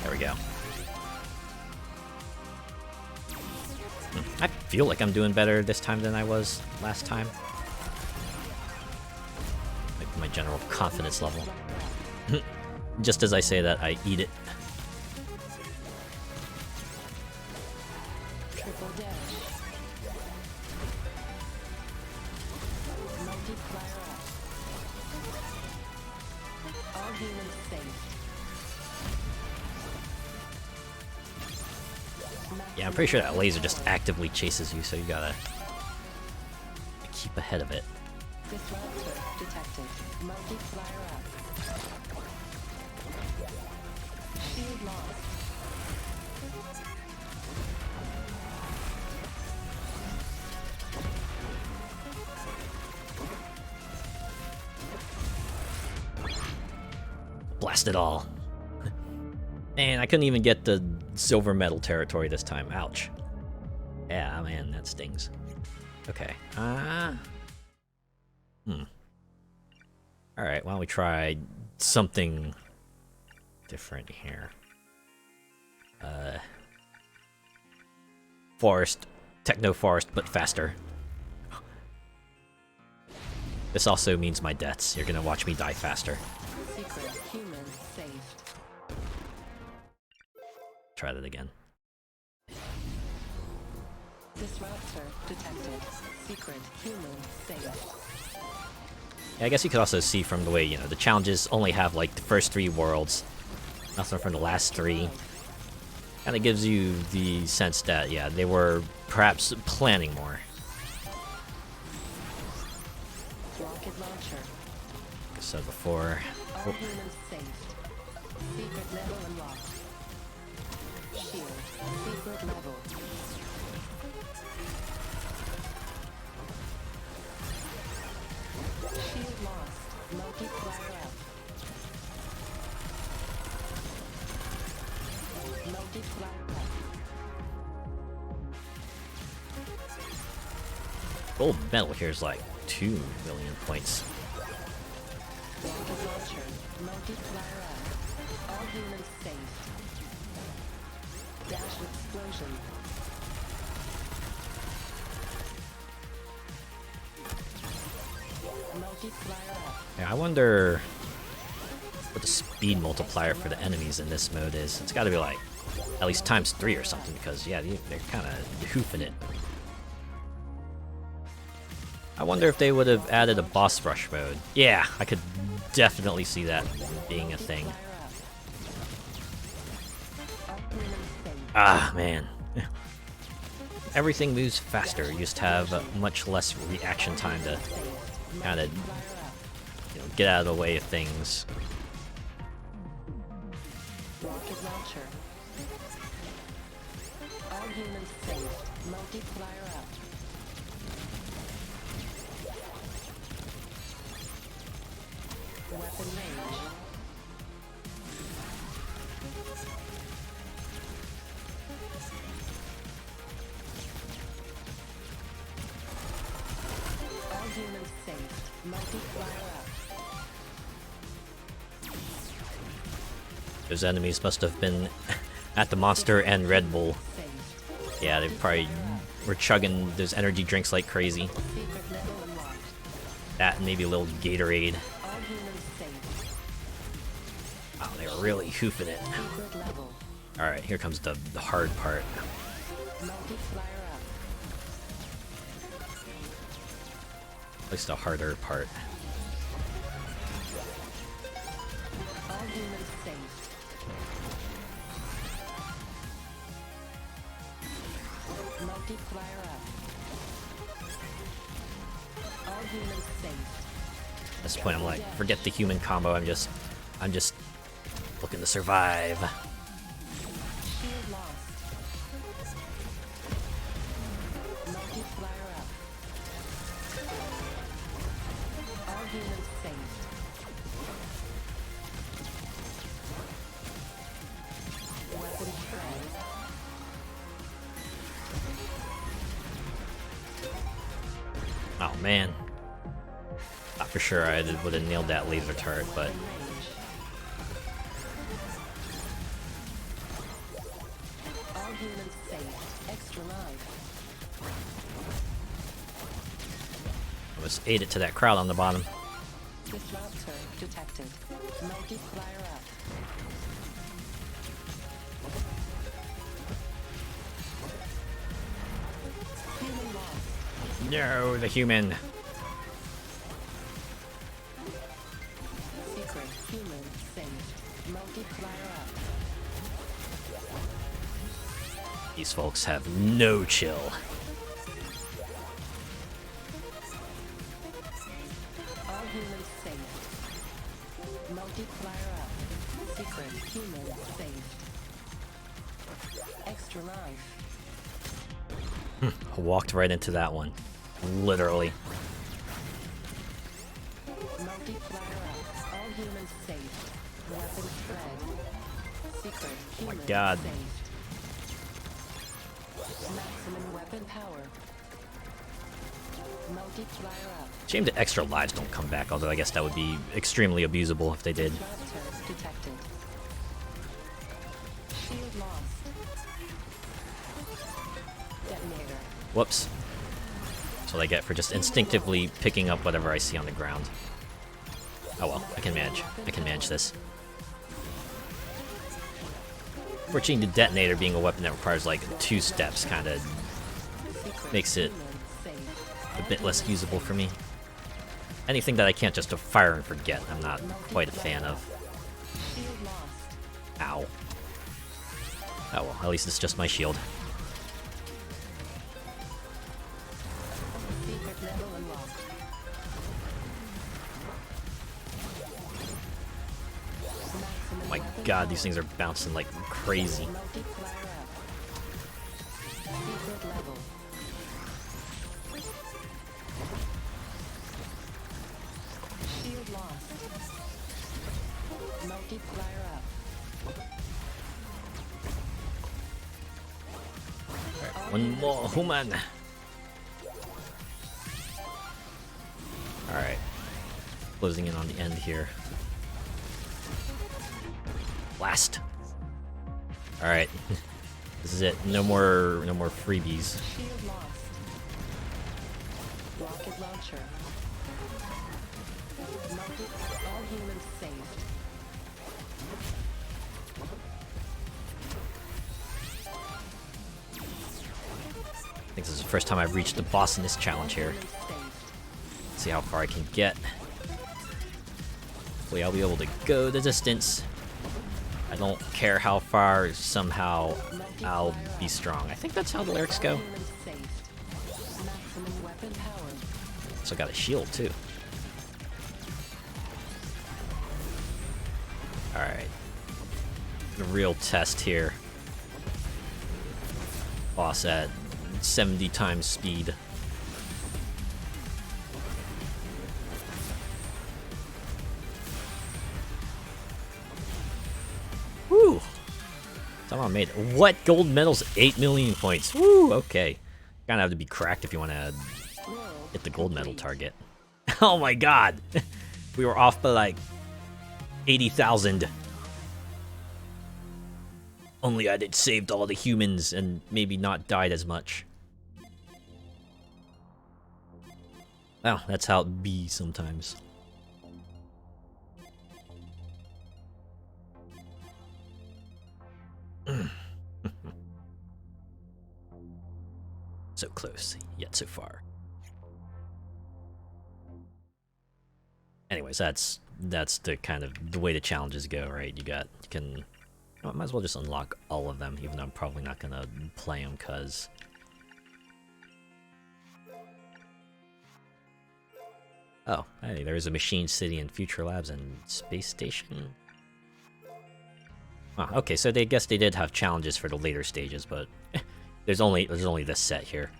There we go. I feel like I'm doing better this time than I was last time. Like my general confidence level. Just as I say that, I eat it. Triple dash. Multiplier up. All humans safe. Yeah, I'm pretty sure that laser just actively chases you, so you gotta keep ahead of it. Disruptor detected. Multiplier up. Shield lost. Blast it all. And I couldn't even get the silver medal territory this time. Ouch. Yeah, man, that stings. Okay. Alright, why don't we try something different here? Forest. Techno forest, but faster. This also means my deaths. You're gonna watch me die faster. Secret human saved. Try that again. Disruptor detected. Secret human saved. Yeah, I guess you could also see from the way, you know, the challenges only have like the first 3 worlds, nothing from the last 3. Kind of gives you the sense that, yeah, they were perhaps planning more. Rocket launcher. Like I said before. All humans saved. Secret level unlocked. Shield. Secret level. Shield lost. Multiplier up. Multiplier up. Gold medal here is like 2 million points. Rocket launcher. Multiplier up. All humans saved. Dash explosion. Multiplier up. Yeah, I wonder what the speed multiplier for the enemies in this mode is. It's gotta be like at least ×3 or something, because yeah, they're kind of hoofing it. I wonder if they would have added a boss rush mode. Yeah, I could definitely see that being a thing. Ah, man. Everything moves faster. You just have much less reaction time to kind of, you know, get out of the way of things. Rocket launcher. All humans saved. Multiplier up. Weapon range. All humans saved. Multiplier up. Those enemies must have been at the Monster and Red Bull. Saved. Yeah, they probably were chugging those energy drinks like crazy. Secret level unlocked. That and maybe a little Gatorade. All humans saved. Wow, they were really hoofing it. Secret level. Alright, here comes the hard part. Multiplier up. At least the harder part. All humans saved. Multiplier up. All humans saved. At this point, I'm like, forget the human combo. I'm just looking to survive. Shield lost. Multiplier up. All humans saved. Weapon tray. Oh man, not for sure I would have nailed that laser turret, but Range. All humans saved. Extra life. let's aid it to that crowd on the bottom. Disruptor detected. Multiplier up. Human lost. No, the human. Secret human saved. Multiplier up. These folks have no chill. All humans saved. Multiplier up. Secret human saved. Extra life. Walked right into that one. Literally. Multiplier up. All humans saved. Weapon spread. Secret human God. saved. Maximum weapon power. Multiplier up. Shame the extra lives don't come back, although I guess that would be extremely abusable if they did. Raptors detected. Shield lost. Detonator. Whoops. That's what I get for just instinctively picking up whatever I see on the ground. Oh well, I can manage. I can manage this. Fortunately, the detonator being a weapon that requires like 2 steps kind of makes it a bit less usable for me. Anything that I can't just fire and forget, I'm not quite a fan of. Shield lost. Ow. Oh well, at least it's just my shield. Secret level unlocked. Oh my god, these things are bouncing like crazy. Multiplier up. Secret level. Shield lost. Multiplier up. One more human. Alright. Closing in on the end here. Blast. Alright. This is it. No more freebies. Shield lost. Rocket launcher. All humans saved. I think this is the first time I've reached the boss in this challenge here. Humans saved. See how far I can get. Hopefully I'll be able to go the distance. I don't care how far, somehow I'll be strong. I think that's how the lyrics go. Humans saved. Maximum weapon power. So I got a shield too. Alright. The real test here. Boss at 70 times speed. Woo! Somehow made it. What? Gold medals? 8 million points. Woo! Okay. Kinda have to be cracked if you want to hit the gold medal target. Oh my god! We were off by like 80,000. Only I'd had saved all the humans and maybe not died as much. Well, that's how it be sometimes. So close, yet so far. Anyways, that's the kind of the way the challenges go, right? You can might as well just unlock all of them, even though I'm probably not gonna play them, cause oh, hey, there's a machine city and future labs and space station. Oh, okay, so they guess they did have challenges for the later stages, but there's only this set here.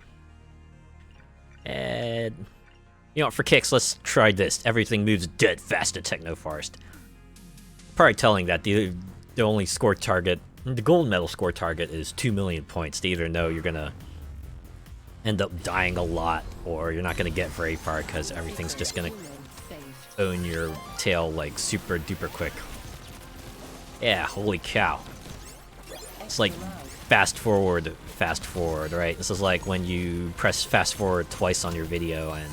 And you know what, for kicks, let's try this. Everything moves dead fast in Techno Forest. Probably telling that the only score target, the gold medal score target is 2 million points. They either know you're gonna end up dying a lot, or you're not gonna get very far because everything's just gonna Humans saved. own your tail like super duper quick. Yeah, holy cow. It's like fast forward, right? This is like when you press fast forward twice on your video and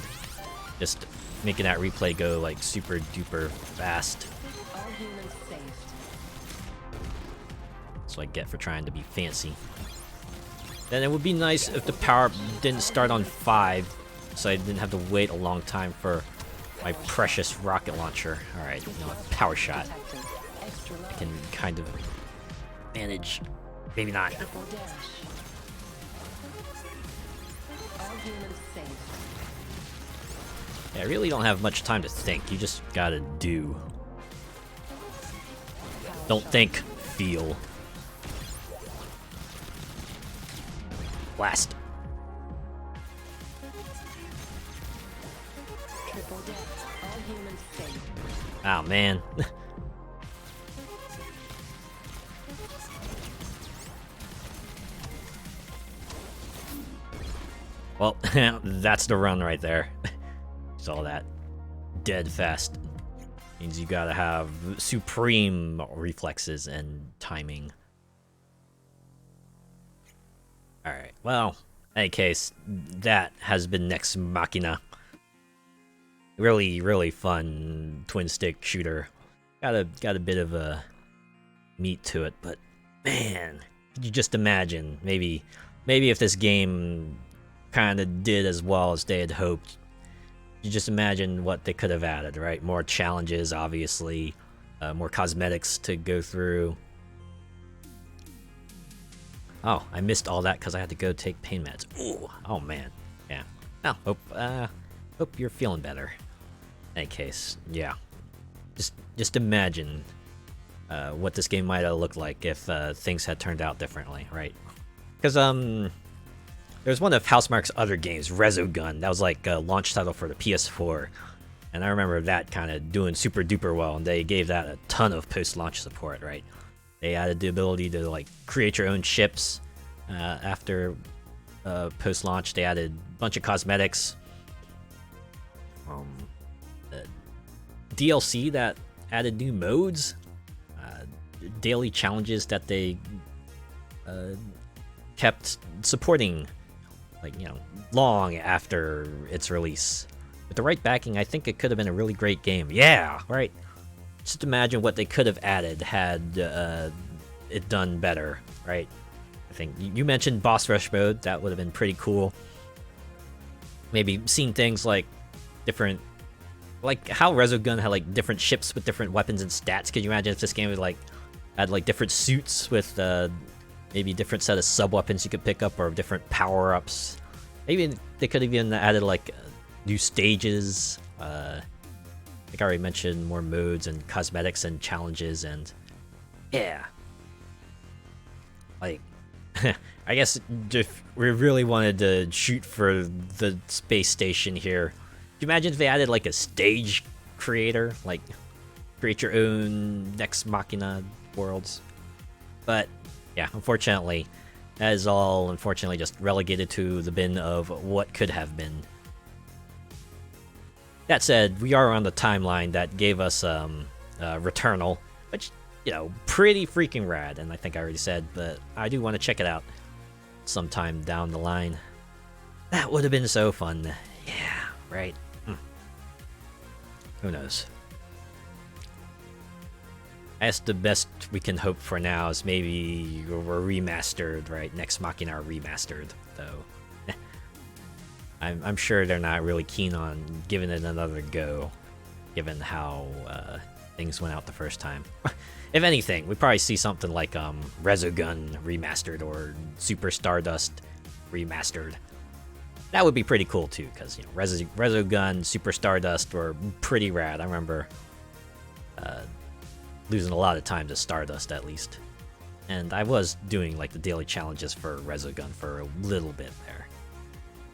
just making that replay go like super duper fast. All humans saved. That's what I get for trying to be fancy. Then it would be nice if the power didn't start on 5, so I didn't have to wait a long time for my precious rocket launcher. Alright, you know what, power shot. Detected. Extra I life. can kind of manage. Maybe not. Triple dash. humans safe. Yeah, I really don't have much time to think. You just gotta do. Don't think, feel. Blast. Triple death. All humans safe. Oh man. Well, that's the run right there. Saw that. Dead fast. Means you gotta have supreme reflexes and timing. Alright, well, in any case, that has been Nex Machina. Really, really fun twin stick shooter. Got a bit of a meat to it, but man, could you just imagine maybe if this game kind of did as well as they had hoped. You just imagine what they could have added, right? More challenges, obviously, more cosmetics to go through. Oh, I missed all that because I had to go take pain meds. Ooh, oh man, yeah. Oh, hope you're feeling better. In any case, yeah. Just imagine what this game might have looked like if things had turned out differently, right? Because there's one of Housemarque's other games, Resogun. That was like a launch title for the PS4. And I remember that kind of doing super duper well, and they gave that a ton of post-launch support, right? They added the ability to like create your own ships after post-launch. They added a bunch of cosmetics. DLC that added new modes. Daily challenges that they kept supporting, like, you know, long after its release. With the right backing, I think it could have been a really great game. Yeah, right. Just imagine what they could have added had it done better, right? I think you mentioned boss rush mode. That would have been pretty cool. Maybe seeing things like different, like how Resogun had like different ships with different weapons and stats. Could you imagine if this game would like had like different suits with maybe a different set of sub-weapons you could pick up, or different power-ups? Maybe they could have even added like new stages. Like I already mentioned, more modes and cosmetics and challenges, and yeah. Like, I guess if we really wanted to shoot for the space station here, could you imagine if they added like a stage creator, like create your own Nex Machina worlds? But yeah, unfortunately, that is all unfortunately just relegated to the bin of what could have been. That said, we are on the timeline that gave us Returnal, which, you know, pretty freaking rad, and I think I already said, but I do want to check it out sometime down the line. That would have been so fun. Yeah, right? Who knows? I guess the best we can hope for now is maybe we're remastered, right? Nex Machina remastered, though. I'm sure they're not really keen on giving it another go, given how things went out the first time. If anything, we probably see something like Resogun remastered or Super Stardust remastered. That would be pretty cool too, because, you know, Resogun, Super Stardust were pretty rad. I remember losing a lot of time to Stardust, at least. And I was doing like the daily challenges for Resogun for a little bit there.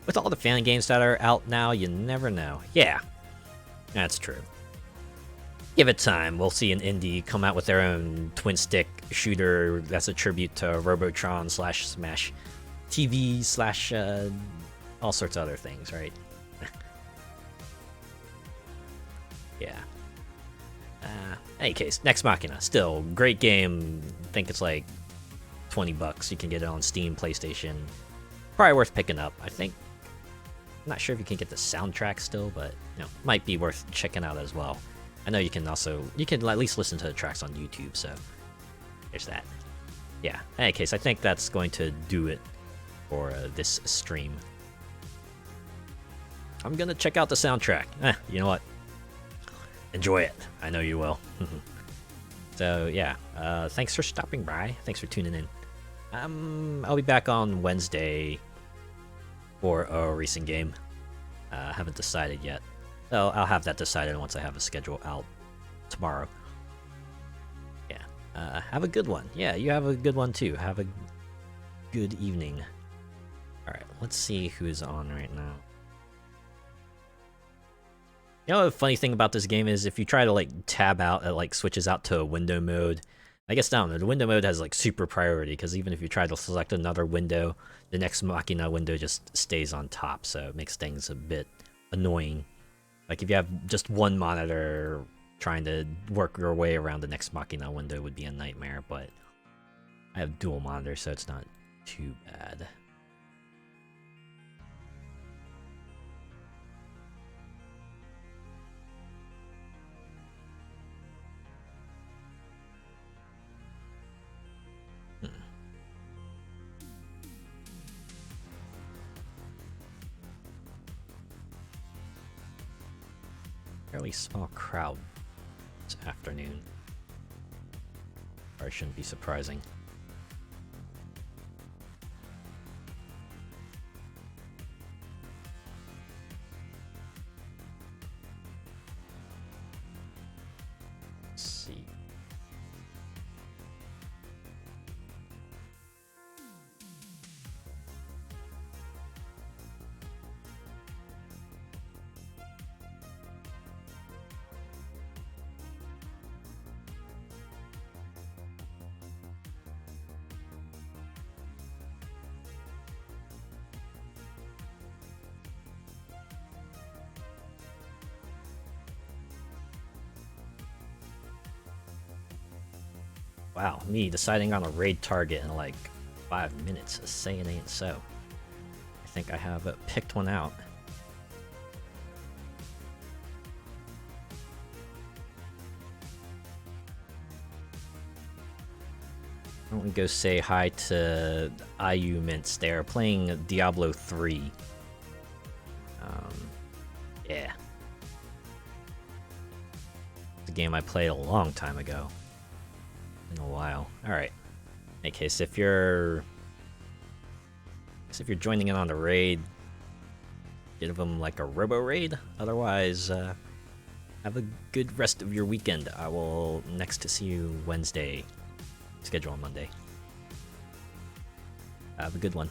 With all the fan games that are out now, you never know. Yeah, that's true. Give it time. We'll see an indie come out with their own twin stick shooter that's a tribute to Robotron / Smash TV / all sorts of other things, right? Yeah. Any case, Nex Machina, still great game. I think it's like $20. You can get it on Steam, PlayStation. Probably worth picking up. I think. I'm not sure if you can get the soundtrack still, but, you know, might be worth checking out as well. I know you can at least listen to the tracks on YouTube, so there's that. Yeah, in any case, I think that's going to do it for this stream. I'm gonna check out the soundtrack. You know what? Enjoy it. I know you will. So yeah, thanks for stopping by. Thanks for tuning in. I'll be back on Wednesday. for a recent game. Haven't decided yet. So I'll have that decided once I have a schedule out tomorrow. Yeah. Have a good one. Yeah, you have a good one too. Have a good evening. Alright, let's see who's on right now. You know, the funny thing about this game is if you try to like tab out, it like switches out to a window mode. I guess down the window mode has like super priority because even if you try to select another window, the Nex Machina window just stays on top, so it makes things a bit annoying. Like if you have just one monitor, trying to work your way around the Nex Machina window would be a nightmare, but I have dual monitors, so it's not too bad. Fairly small crowd this afternoon. Or it shouldn't be surprising. Let's see. Wow, me deciding on a raid target in like 5 minutes. Say it ain't so. I think I have picked one out. Why don't we go say hi to IU Mints? They're playing Diablo 3. Yeah. It's a game I played a long time ago. In a while. Alright. In any case, if you're joining in on the raid, give them like a robo raid. Otherwise, have a good rest of your weekend. I will next see you Wednesday. Schedule on Monday. Have a good one.